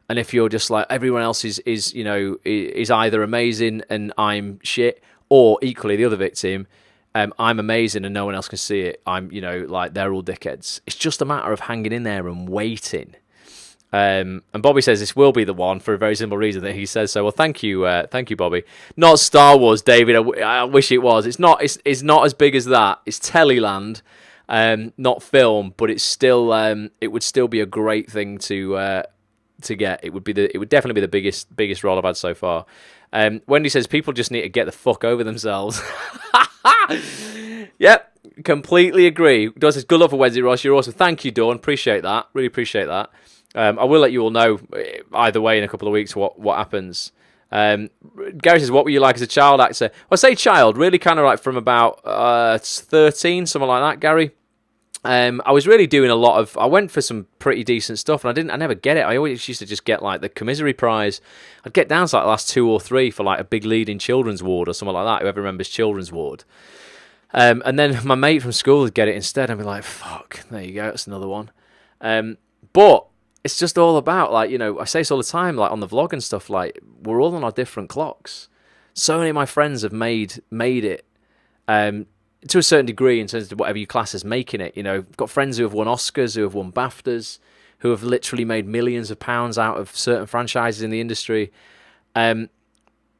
And if you're just like, everyone else is either amazing and I'm shit, or equally the other victim, I'm amazing and no one else can see it. I'm, like they're all dickheads. It's just a matter of hanging in there and waiting. And Bobby says this will be the one for a very simple reason that he says so. Well, thank you, Bobby. Not Star Wars, David. I wish it was. It's not. It's not as big as that. It's Teleland, not film, but it's still. It would still be a great thing to get. It would definitely be the biggest role I've had so far. Wendy says people just need to get the fuck over themselves. Yep, completely agree. Dawn says good luck for Wednesday, Ross. You're awesome. Thank you, Dawn. Appreciate that. Really appreciate that. I will let you all know either way in a couple of weeks what happens. Gary says, what were you like as a child actor? Well, I say child, really kind of like from about 13, something like that, Gary. I was really doing a lot of, I went for some pretty decent stuff and I never get it. I always used to just get like the commissary prize. I'd get down to like the last 2 or 3 for like a big lead in children's ward or something like that, whoever remembers children's ward. And then my mate from school would get it instead and be like, fuck, there you go, that's another one. But it's just all about, like, I say this all the time, like on the vlog and stuff, like, we're all on our different clocks. So many of my friends have made it to a certain degree in terms of whatever you class as making it. I've got friends who have won Oscars, who have won BAFTAs, who have literally made millions of pounds out of certain franchises in the industry.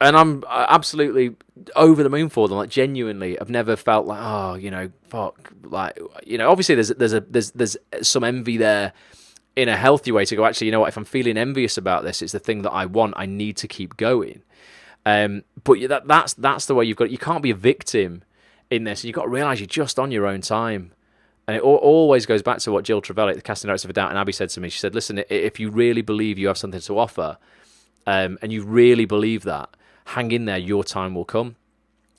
And I'm absolutely over the moon for them. Like, genuinely, I've never felt like, oh, fuck, like, obviously there's some envy there in a healthy way to go, actually, you know what, if I'm feeling envious about this, it's the thing that I want, I need to keep going. But that's the way you've got. You can't be a victim in this. You've got to realise you're just on your own time. And it always goes back to what Jill Trevelyan, the casting director for Downton Abbey, said to me. She said, listen, if you really believe you have something to offer, and you really believe that, hang in there, your time will come.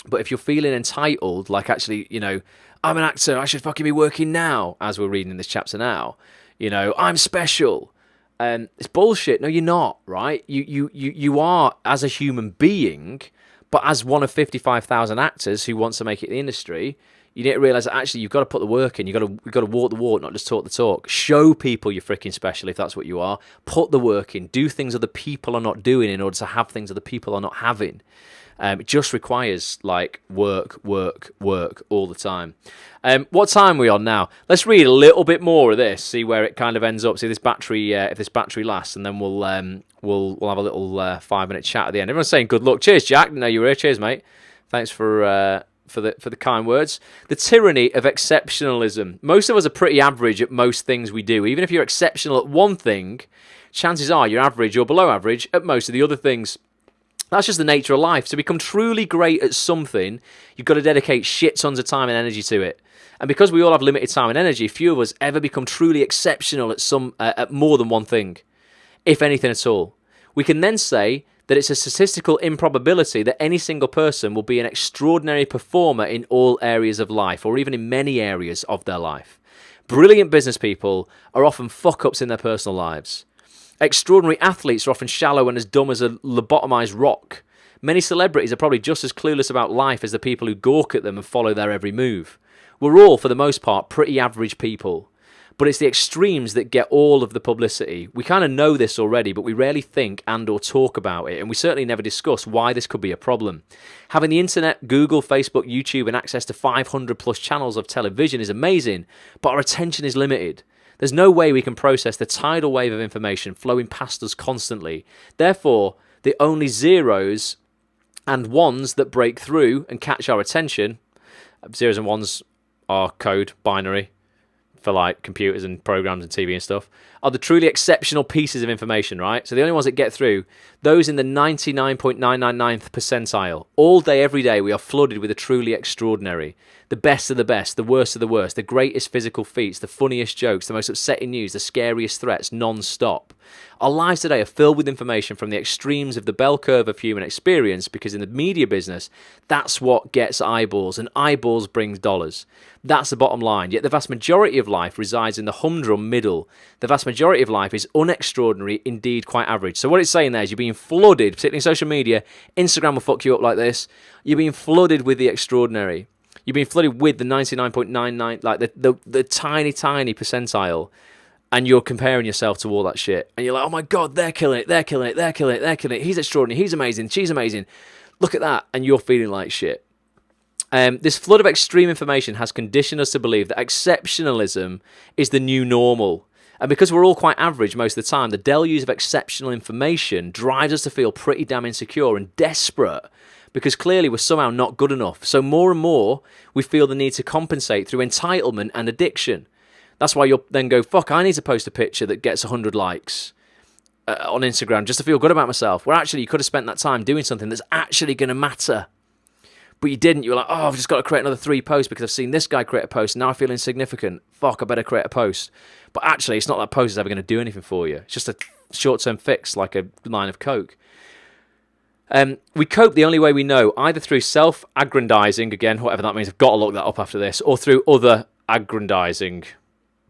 But if you're feeling entitled, like, actually, I'm an actor, I should fucking be working now, as we're reading in this chapter now, I'm special. It's bullshit. No, you're not, right? You are as a human being, but as one of 55,000 actors who wants to make it in the industry, you need to realise that actually you've got to put the work in. You've got to walk the walk, not just talk the talk. Show people you're freaking special if that's what you are. Put the work in. Do things other people are not doing in order to have things other people are not having. It just requires like work all the time. What time are we on now? Let's read a little bit more of this, see where it kind of ends up. See this battery, if this battery lasts, and then we'll have a little 5-minute chat at the end. Everyone's saying good luck. Cheers, Jack. No, you were here. Cheers, mate. Thanks for the kind words. The tyranny of exceptionalism. Most of us are pretty average at most things we do. Even if you're exceptional at one thing, chances are you're average or below average at most of the other things. That's just the nature of life. To become truly great at something, you've got to dedicate shit tons of time and energy to it. And because we all have limited time and energy, few of us ever become truly exceptional at more than one thing, if anything at all. We can then say that it's a statistical improbability that any single person will be an extraordinary performer in all areas of life, or even in many areas of their life. Brilliant business people are often fuck-ups in their personal lives. Extraordinary athletes are often shallow and as dumb as a lobotomized rock. Many celebrities are probably just as clueless about life as the people who gawk at them and follow their every move. We're all, for the most part, pretty average people. But it's the extremes that get all of the publicity. We kind of know this already, but we rarely think and or talk about it, and we certainly never discuss why this could be a problem. Having the internet, Google, Facebook, YouTube, and access to 500 plus channels of television is amazing, but our attention is limited. There's no way we can process the tidal wave of information flowing past us constantly. Therefore, the only zeros and ones that break through and catch our attention, zeros and ones are code, binary, for like computers and programs and TV and stuff, are the truly exceptional pieces of information, right? So the only ones that get through, those in the 99.999th percentile. All day, every day, we are flooded with the truly extraordinary. The best of the best, the worst of the worst, the greatest physical feats, the funniest jokes, the most upsetting news, the scariest threats, non-stop. Our lives today are filled with information from the extremes of the bell curve of human experience, because in the media business, that's what gets eyeballs, and eyeballs brings dollars. That's the bottom line. Yet the vast majority of life resides in the humdrum middle. The vast majority of life is unextraordinary, indeed quite average. So what it's saying there is you're being flooded, particularly in social media. Instagram will fuck you up like this. You're being flooded with the extraordinary. You've been flooded with the 99.99, like the tiny percentile, and you're comparing yourself to all that shit. And you're like, oh my God, they're killing it, they're killing it, they're killing it, they're killing it. He's extraordinary, he's amazing, she's amazing. Look at that. And you're feeling like shit. This flood of extreme information has conditioned us to believe that exceptionalism is the new normal. And because we're all quite average most of the time, the deluge of exceptional information drives us to feel pretty damn insecure and desperate, because clearly we're somehow not good enough. So more and more, we feel the need to compensate through entitlement and addiction. That's why you'll then go, fuck, I need to post a picture that gets 100 likes on Instagram just to feel good about myself. Where actually you could have spent that time doing something that's actually going to matter. But you didn't. You were like, oh, I've just got to create another 3 posts because I've seen this guy create a post and now I feel insignificant. Fuck, I better create a post. But actually, it's not that post is ever going to do anything for you. It's just a short-term fix, like a line of coke. We cope the only way we know, either through self-aggrandizing, again, whatever that means, I've got to look that up after this, or through other aggrandizing.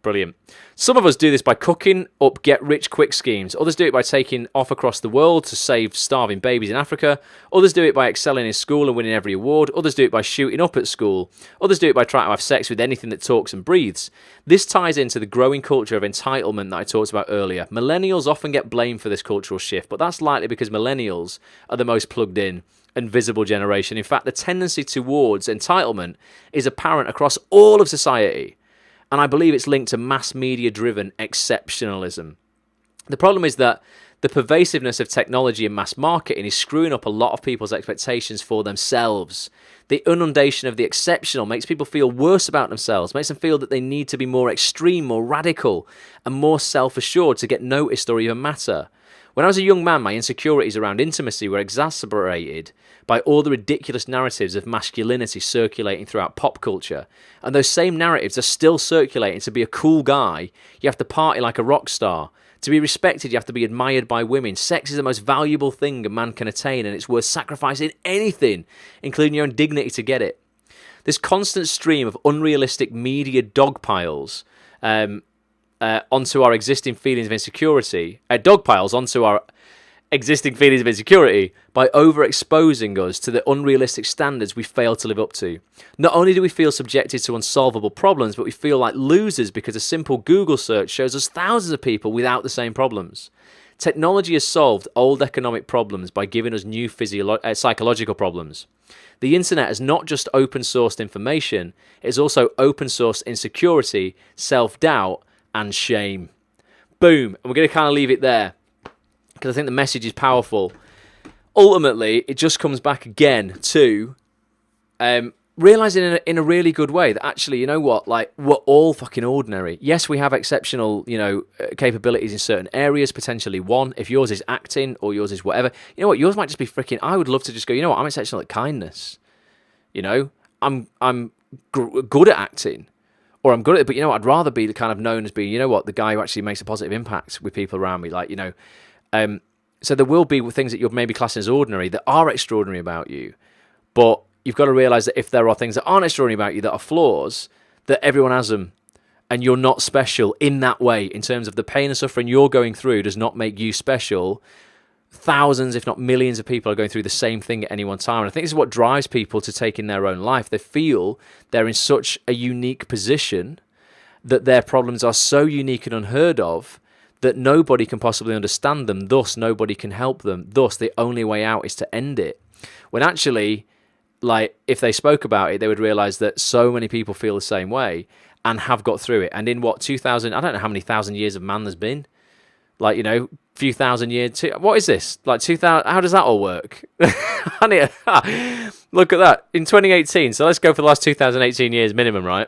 Brilliant. Some of us do this by cooking up get-rich-quick schemes. Others do it by taking off across the world to save starving babies in Africa. Others do it by excelling in school and winning every award. Others do it by shooting up at school. Others do it by trying to have sex with anything that talks and breathes. This ties into the growing culture of entitlement that I talked about earlier. Millennials often get blamed for this cultural shift, but that's likely because millennials are the most plugged in and visible generation. In fact, the tendency towards entitlement is apparent across all of society. And I believe it's linked to mass media-driven exceptionalism. The problem is that The pervasiveness of technology and mass marketing is screwing up a lot of people's expectations for themselves. The inundation of the exceptional makes people feel worse about themselves, makes them feel that they need to be more extreme, more radical, and more self-assured to get noticed or even matter. When I was a young man, my insecurities around intimacy were exacerbated by all the ridiculous narratives of masculinity circulating throughout pop culture. And those same narratives are still circulating. To be a cool guy, you have to party like a rock star. To be respected, you have to be admired by women. Sex is the most valuable thing a man can attain, and it's worth sacrificing anything, including your own dignity, to get it. This constant stream of unrealistic media dogpiles onto our existing feelings of insecurity, by overexposing us to the unrealistic standards we fail to live up to. Not only do we feel subjected to unsolvable problems, but we feel like losers because a simple Google search shows us thousands of people without the same problems. Technology has solved old economic problems by giving us new psychological problems. The internet has not just open-sourced information, it has also open-sourced insecurity, self-doubt, and shame. Boom. And we're going to kind of leave it there, because I think the message is powerful. Ultimately, it just comes back again to realizing in a really good way that actually, you know what, like, we're all fucking ordinary. Yes, we have exceptional, capabilities in certain areas, potentially one. If yours is acting or yours is whatever, you know what, yours might just be freaking, I would love to just go, you know what, I'm exceptional at kindness. I'm good at acting. Or I'm good at it, but you know what, I'd rather be the kind of known as being, you know what, the guy who actually makes a positive impact with people around me. Like, so there will be things that you're maybe classing as ordinary that are extraordinary about you. But you've got to realise that if there are things that aren't extraordinary about you that are flaws, that everyone has them. And you're not special in that way, in terms of the pain and suffering you're going through does not make you special. Thousands, if not millions of people are going through the same thing at any one time. And I think this is what drives people to take in their own life. They feel they're in such a unique position that their problems are so unique and unheard of that nobody can possibly understand them. Thus, nobody can help them. Thus, the only way out is to end it. When actually, like, if they spoke about it, they would realise that so many people feel the same way and have got through it. And in what, 2,000, I don't know how many thousand years of man there's been. Like, few thousand years. What is this? Like 2,000? How does that all work? Look at that. In 2018, so let's go for the last 2018 years minimum, right?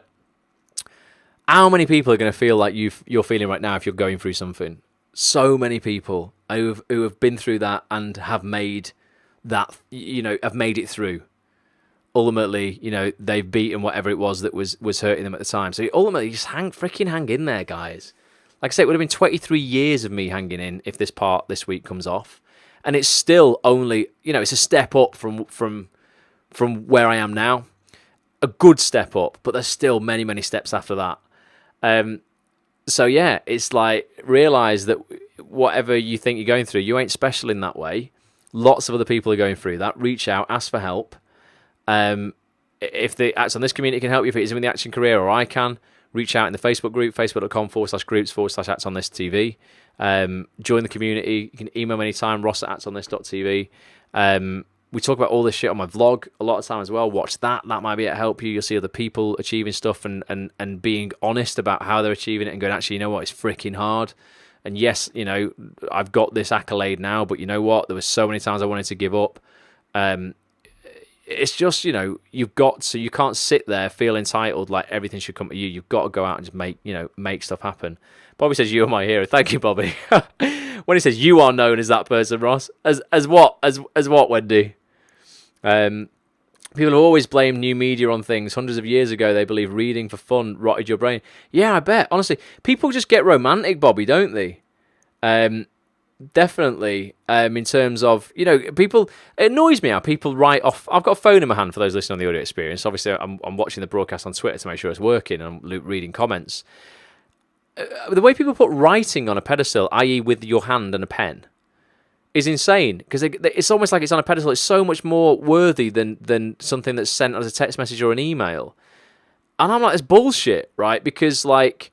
How many people are going to feel like you're feeling right now if you're going through something? So many people who have been through that and have made that, have made it through. Ultimately, they've beaten whatever it was that was hurting them at the time. So ultimately, just hang in there, guys. Like I say, it would have been 23 years of me hanging in if this part this week comes off. And it's still only, it's a step up from where I am now. A good step up, but there's still many, many steps after that. So yeah, it's like, realise that whatever you think you're going through, you ain't special in that way. Lots of other people are going through that. Reach out, ask for help. If the Acts on This community can help you, if it is in the action career, or I can, reach out in the Facebook group, facebook.com/groups/Acts on This TV. Join the community. You can email me anytime, ross@actsonthis.tv. We talk about all this shit on my vlog a lot of time as well. Watch that. That might be able to help you. You'll see other people achieving stuff and being honest about how they're achieving it and going, actually, you know what, it's freaking hard. And yes, I've got this accolade now, but you know what? There was so many times I wanted to give up. It's just, you've got to, you can't sit there, feel entitled like everything should come to you. You've got to go out and just make stuff happen. Bobby says, you are my hero. Thank you, Bobby. When he says you are known as that person, Ross, as what, Wendy? People have always blamed new media on things. Hundreds of years ago, they believed reading for fun rotted your brain. Yeah, I bet. Honestly, people just get romantic, Bobby, don't they? Definitely. In terms of, people, it annoys me how people write off. I've got a phone in my hand for those listening on the audio experience. Obviously, I'm watching the broadcast on Twitter to make sure it's working, and I'm reading comments. The way people put writing on a pedestal, i.e. with your hand and a pen, is insane, because it's almost like it's on a pedestal. It's so much more worthy than something that's sent as a text message or an email. And I'm like, it's bullshit, right? Because, like,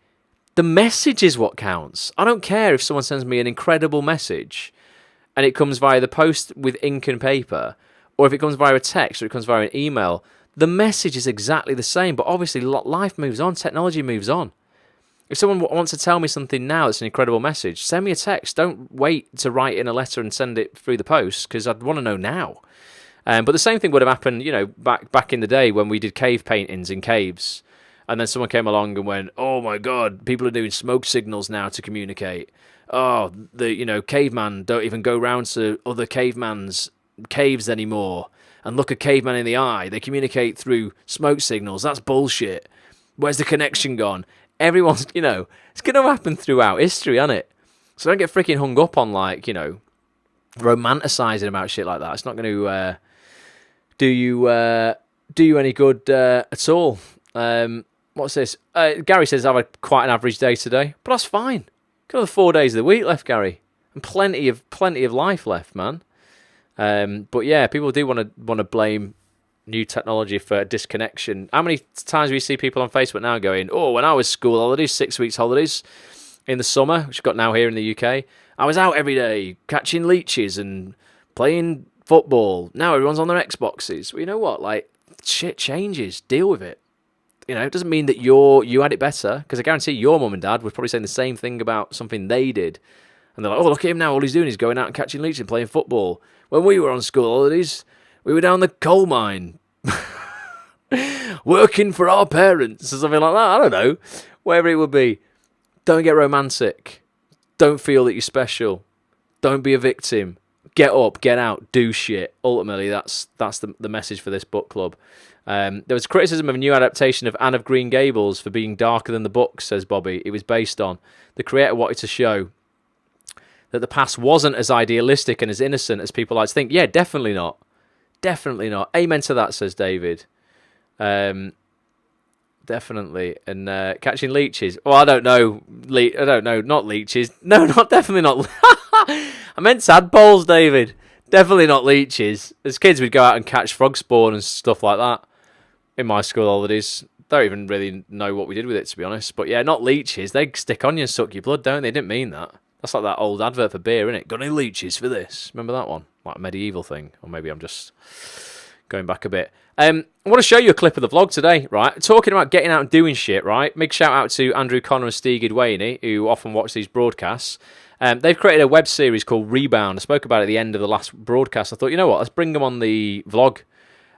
the message is what counts. I don't care if someone sends me an incredible message and it comes via the post with ink and paper, or if it comes via a text or it comes via an email. The message is exactly the same, but obviously life moves on, technology moves on. If someone wants to tell me something now that's an incredible message, send me a text. Don't wait to write in a letter and send it through the post, because I'd want to know now. But the same thing would have happened, back in the day when we did cave paintings in caves, and then someone came along and went, "Oh my God, people are doing smoke signals now to communicate. Oh, the caveman don't even go round to other caveman's caves anymore and look a caveman in the eye. They communicate through smoke signals. That's bullshit. Where's the connection gone?" Everyone's, it's going to happen throughout history, isn't it? So don't get freaking hung up on romanticizing about shit like that. It's not going to do you any good at all. What's this? Gary says I've had quite an average day today, but that's fine. Got another 4 days of the week left, Gary, and plenty of life left, man. But yeah, people do want to blame new technology for disconnection. How many times we see people on Facebook now going, "Oh, when I was school holidays, 6 weeks holidays in the summer, which we've got now here in the UK, I was out every day catching leeches and playing football. Now everyone's on their Xboxes." Well, you know what? Like, shit changes. Deal with it. It doesn't mean that you had it better, because I guarantee your mum and dad were probably saying the same thing about something they did. And they're like, "Oh, look at him now. All he's doing is going out and catching leeches and playing football. When we were on school holidays, we were down the coal mine working for our parents," or something like that. I don't know. Whatever it would be. Don't get romantic. Don't feel that you're special. Don't be a victim. Get up, get out, do shit. Ultimately, that's the message for this book club. There was criticism of a new adaptation of Anne of Green Gables for being darker than the book, says Bobby. It was based on. The creator wanted to show that the past wasn't as idealistic and as innocent as people like to think. Yeah, definitely not. Definitely not. Amen to that, says David. Definitely. And catching leeches. Well, I don't know. I don't know. Not leeches. No, definitely not. I meant tadpoles, David. Definitely not leeches. As kids, we'd go out and catch frog spawn and stuff like that in my school holidays. Don't even really know what we did with it, to be honest. But yeah, not leeches. They stick on you and suck your blood, don't they? Didn't mean that. That's like that old advert for beer, isn't it? Got any leeches for this? Remember that one? Like a medieval thing. Or maybe I'm just going back a bit. I want to show you a clip of the vlog today, right? Talking about getting out and doing shit, right? Big shout out to Andrew Connor and Stieg Idwaney, who often watch these broadcasts. They've created a web series called Rebound. I spoke about it at the end of the last broadcast. I thought, you know what? Let's bring them on the vlog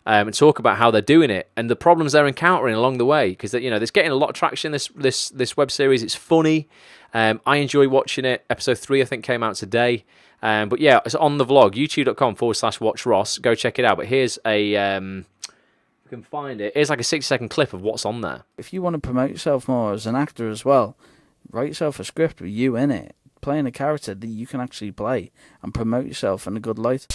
and talk about how they're doing it and the problems they're encountering along the way. Because there's getting a lot of traction. This web series. It's funny. I enjoy watching it. Episode 3, I think, came out today. But yeah, it's on the vlog. YouTube.com/Watch Ross. Go check it out. But here's a. If you can find it. Here's like a 60-second clip of what's on there. If you want to promote yourself more as an actor as well, write yourself a script with you in it. Playing a character that you can actually play and promote yourself in a good light.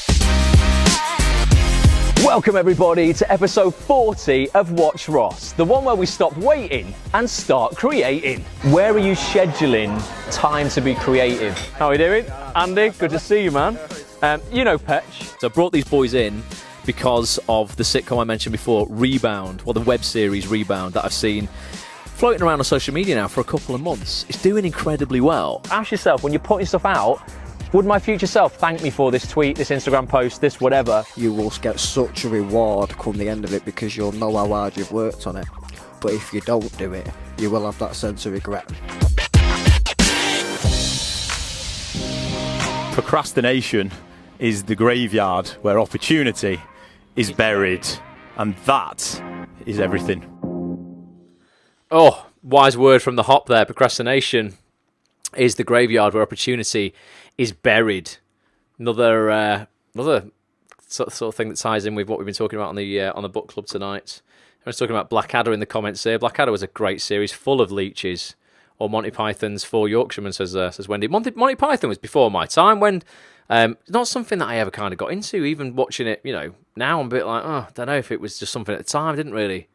Welcome everybody to episode 40 of Watch Ross, the one where we stop waiting and start creating. Where are you scheduling time to be creative? How are you doing? Andy, good to see you, man. Petch. So I brought these boys in because of the sitcom I mentioned before, Rebound, the web series Rebound that I've seen floating around on social media now for a couple of months. It's doing incredibly well. Ask yourself, when you're putting stuff out, would my future self thank me for this tweet, this Instagram post, this whatever? You will get such a reward come the end of it because you'll know how hard you've worked on it. But if you don't do it, you will have that sense of regret. Procrastination is the graveyard where opportunity is buried. And that is everything. Oh, wise word from the hop there. Procrastination is the graveyard where opportunity is buried. Another sort of thing that ties in with what we've been talking about on the book club tonight. I was talking about Blackadder in the comments here. Blackadder was a great series full of leeches. Or Monty Python's Four Yorkshiremen, says Wendy. Monty Python was before my time. When not something that I ever kind of got into. Even watching it, now I'm a bit like, I don't know if it was just something at the time. I didn't really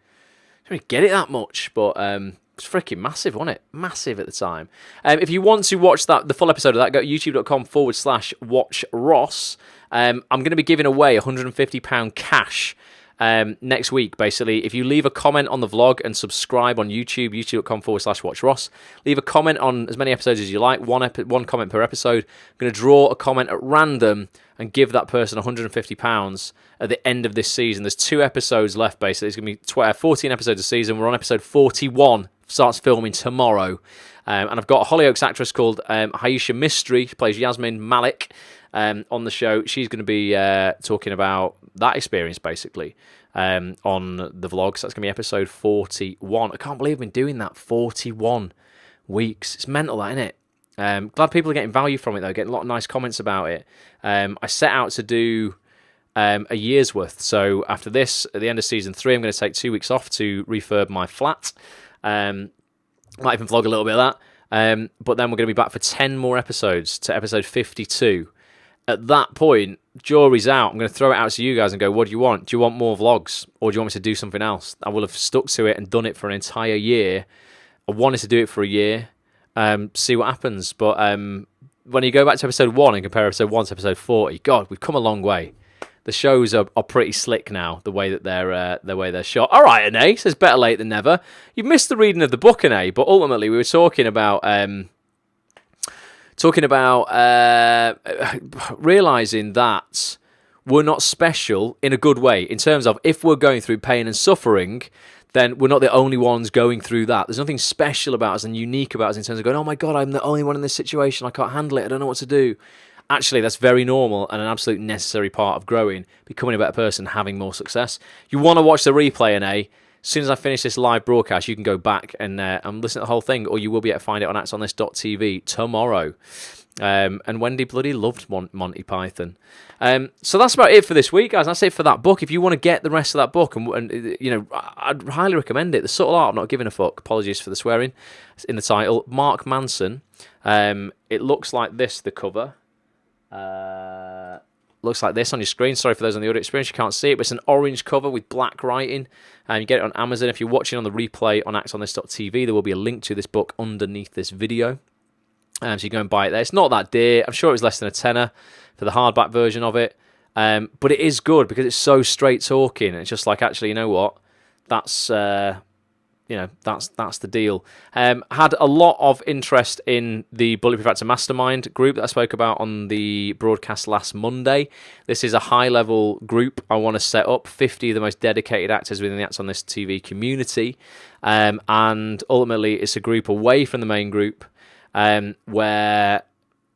get it that much, but it's freaking massive, wasn't it? Massive at the time. If you want to watch the full episode of that, go to youtube.com/Watch Ross. I'm going to be giving away £150 cash next week, basically. If you leave a comment on the vlog and subscribe on YouTube, youtube.com/Watch Ross, leave a comment on as many episodes as you like, one comment per episode. I'm going to draw a comment at random and give that person £150 at the end of this season. There's 2 episodes left, basically. It's going to be 14 episodes a season. We're on episode 41. starts filming tomorrow. And I've got a Hollyoaks actress called Haisha Mystery, who plays Yasmin Malik, on the show. She's going to be talking about that experience, basically, on the vlogs. That's going to be episode 41. I can't believe I've been doing that 41 weeks. It's mental, that, isn't it? Glad people are getting value from it, though, getting a lot of nice comments about it. I set out to do a year's worth. So after this, at the end of season 3, I'm going to take 2 weeks off to refurb my flat. Might even vlog a little bit of that. But then we're going to be back for 10 more episodes to episode 52. At that point, jury's out. I'm going to throw it out to you guys and go, what do you want? Do you want more vlogs? Or do you want me to do something else? I will have stuck to it and done it for an entire year. I wanted to do it for a year, see what happens. But when you go back to episode 1 and compare episode 1 to episode 40, God, we've come a long way. The shows are pretty slick now, the way that they're shot. All right, Anae, says better late than never. You missed the reading of the book, Anae, but ultimately we were talking about realising that we're not special in a good way, in terms of if we're going through pain and suffering, then we're not the only ones going through that. There's nothing special about us and unique about us in terms of going, oh my God, I'm the only one in this situation, I can't handle it, I don't know what to do. Actually, that's very normal and an absolute necessary part of growing, becoming a better person, having more success. You want to watch the replay, Anae? As soon as I finish this live broadcast, you can go back and listen to the whole thing, or you will be able to find it on actsonthis.tv tomorrow. And Wendy bloody loved Monty Python. So that's about it for this week, guys. That's it for that book. If you want to get the rest of that book, and you know, I'd highly recommend it. The Subtle Art of Not Giving a Fuck. Apologies for the swearing. It's in the title. Mark Manson. It looks like this, the cover. Looks like this on your screen. Sorry for those on the audio experience, you can't see it, but it's an orange cover with black writing, and you get it on Amazon. If you're watching on the replay on actsonthis.tv, there will be a link to this book underneath this video, so you go and buy it there. It's not that dear. I'm sure it was less than a tenner for the hardback version of it, but it is good because it's so straight talking, and it's just like, actually, you know what, that's that's the deal. Had a lot of interest in the Bulletproof Actor Mastermind group that I spoke about on the broadcast last Monday. This is a high-level group I want to set up, 50 of the most dedicated actors within the Acts on This TV community. And ultimately, it's a group away from the main group where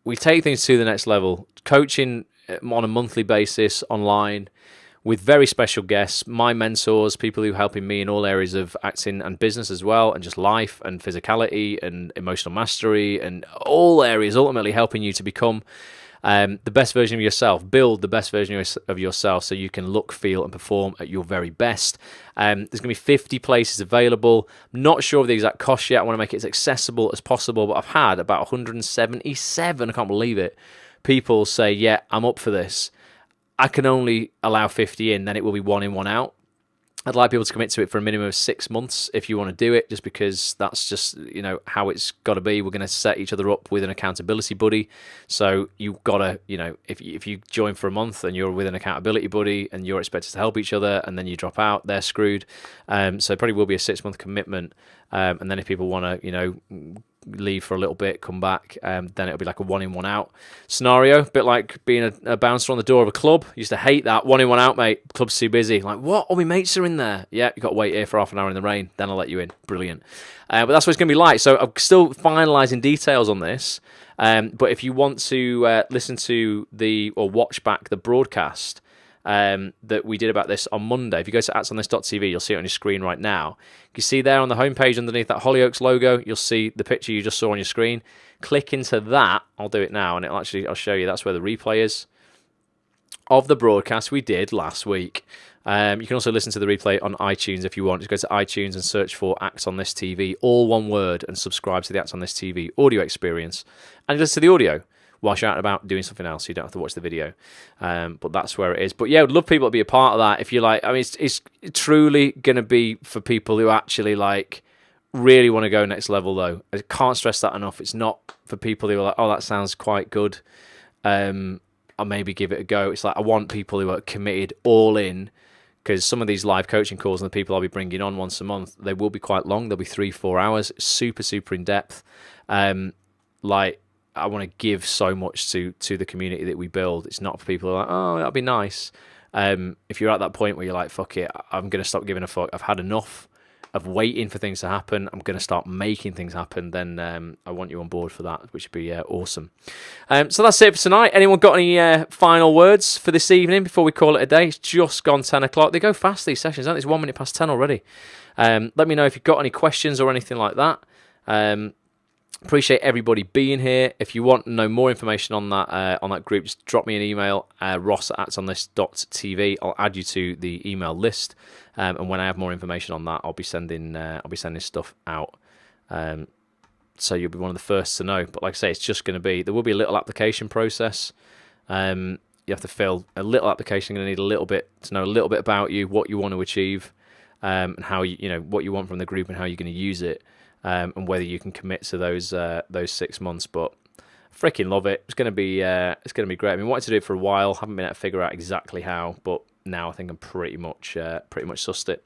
we take things to the next level. Coaching on a monthly basis online, with very special guests, my mentors, people who are helping me in all areas of acting and business as well, and just life and physicality and emotional mastery and all areas, ultimately helping you to become the best version of yourself, build the best version of yourself so you can look, feel, and perform at your very best. There's going to be 50 places available. Not sure of the exact cost yet. I want to make it as accessible as possible, but I've had about 177, I can't believe it, people say, yeah, I'm up for this. I can only allow 50 in, then it will be 1 in, 1 out. I'd like people to commit to it for a minimum of 6 months if you want to do it, just because that's just, how it's got to be. We're going to set each other up with an accountability buddy. So you've got to, if you join for a month and you're with an accountability buddy and you're expected to help each other and then you drop out, they're screwed. So it probably will be a 6-month commitment. And then if people want to, leave for a little bit, come back, then it'll be like a 1 in, 1 out scenario, a bit like being a bouncer on the door of a club. Used to hate that. 1 in, 1 out, mate. Club's too busy. Like, what? All my mates are in there. Yeah, you got to wait here for half an hour in the rain, then I'll let you in. Brilliant. But that's what it's going to be like. So I'm still finalising details on this, but if you want to listen to or watch back the broadcast that we did about this on Monday, if you go to actsonthis.tv, you'll see it on your screen right now. You see there on the homepage underneath that Hollyoaks logo, you'll see the picture you just saw on your screen. Click into that. I'll do it now, and I'll show you. That's where the replay is of the broadcast we did last week. You can also listen to the replay on iTunes if you want. Just go to iTunes and search for Acts on This TV, all one word, and subscribe to the Acts on This TV audio experience. And listen to the audio whilst you're out and about doing something else, so you don't have to watch the video. But that's where it is. But yeah, I'd love people to be a part of that. If you like, I mean, it's truly going to be for people who actually really want to go next level, though. I can't stress that enough. It's not for people who are like, oh, that sounds quite good. I'll maybe give it a go. It's like, I want people who are committed all in, because some of these live coaching calls and the people I'll be bringing on once a month, they will be quite long. They'll be 3-4 hours, super, super in depth. I want to give so much to the community that we build. It's not for people who are like, oh, that'd be nice. If you're at that point where you're like, fuck it, I'm going to stop giving a fuck. I've had enough. of waiting for things to happen. I'm going to start making things happen. Then I want you on board for that, which would be awesome. So that's it for tonight. Anyone got any final words for this evening before we call it a day? It's just gone 10 o'clock. They go fast, these sessions, aren't they? It's 1 minute past 10 already. Let me know if you've got any questions or anything like that. Appreciate everybody being here. If you want to know more information on that group, just drop me an email, ross@onthis.tv. I'll add you to the email list, and when I have more information on that, I'll be sending stuff out. So you'll be one of the first to know. But like I say, it's just going to be, there will be a little application process. You have to fill a little application. You're going to need a little bit to know a little bit about you, what you want to achieve, and how you know what you want from the group and how you're going to use it. And whether you can commit to those 6 months, but freaking love it. It's gonna be great. I mean, wanted to do it for a while. Haven't been able to figure out exactly how, but now I think I'm pretty much sussed it.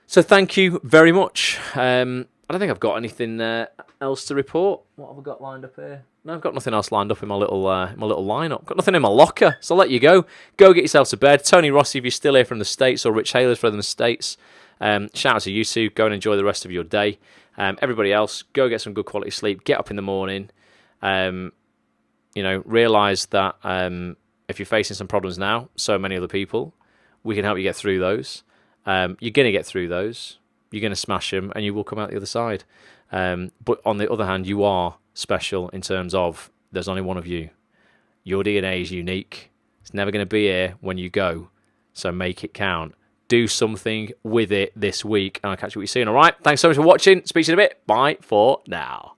So thank you very much. I don't think I've got anything else to report. What have I got lined up here? No, I've got nothing else lined up in my little lineup. Got nothing in my locker. So I'll let you go. Go get yourself to bed. Tony Rossi, if you're still here from the States, or Rich Haylers from the States. Shout out to you two. Go and enjoy the rest of your day. Everybody else, go get some good quality sleep. Get up in the morning. Realise that if you're facing some problems now, so many other people, we can help you get through those. You're going to get through those. You're going to smash them, and you will come out the other side. But on the other hand, you are special in terms of there's only one of you. Your DNA is unique. It's never going to be here when you go. So make it count. Do something with it this week, and I'll catch you soon. All right, thanks so much for watching. Speak to you in a bit. Bye for now.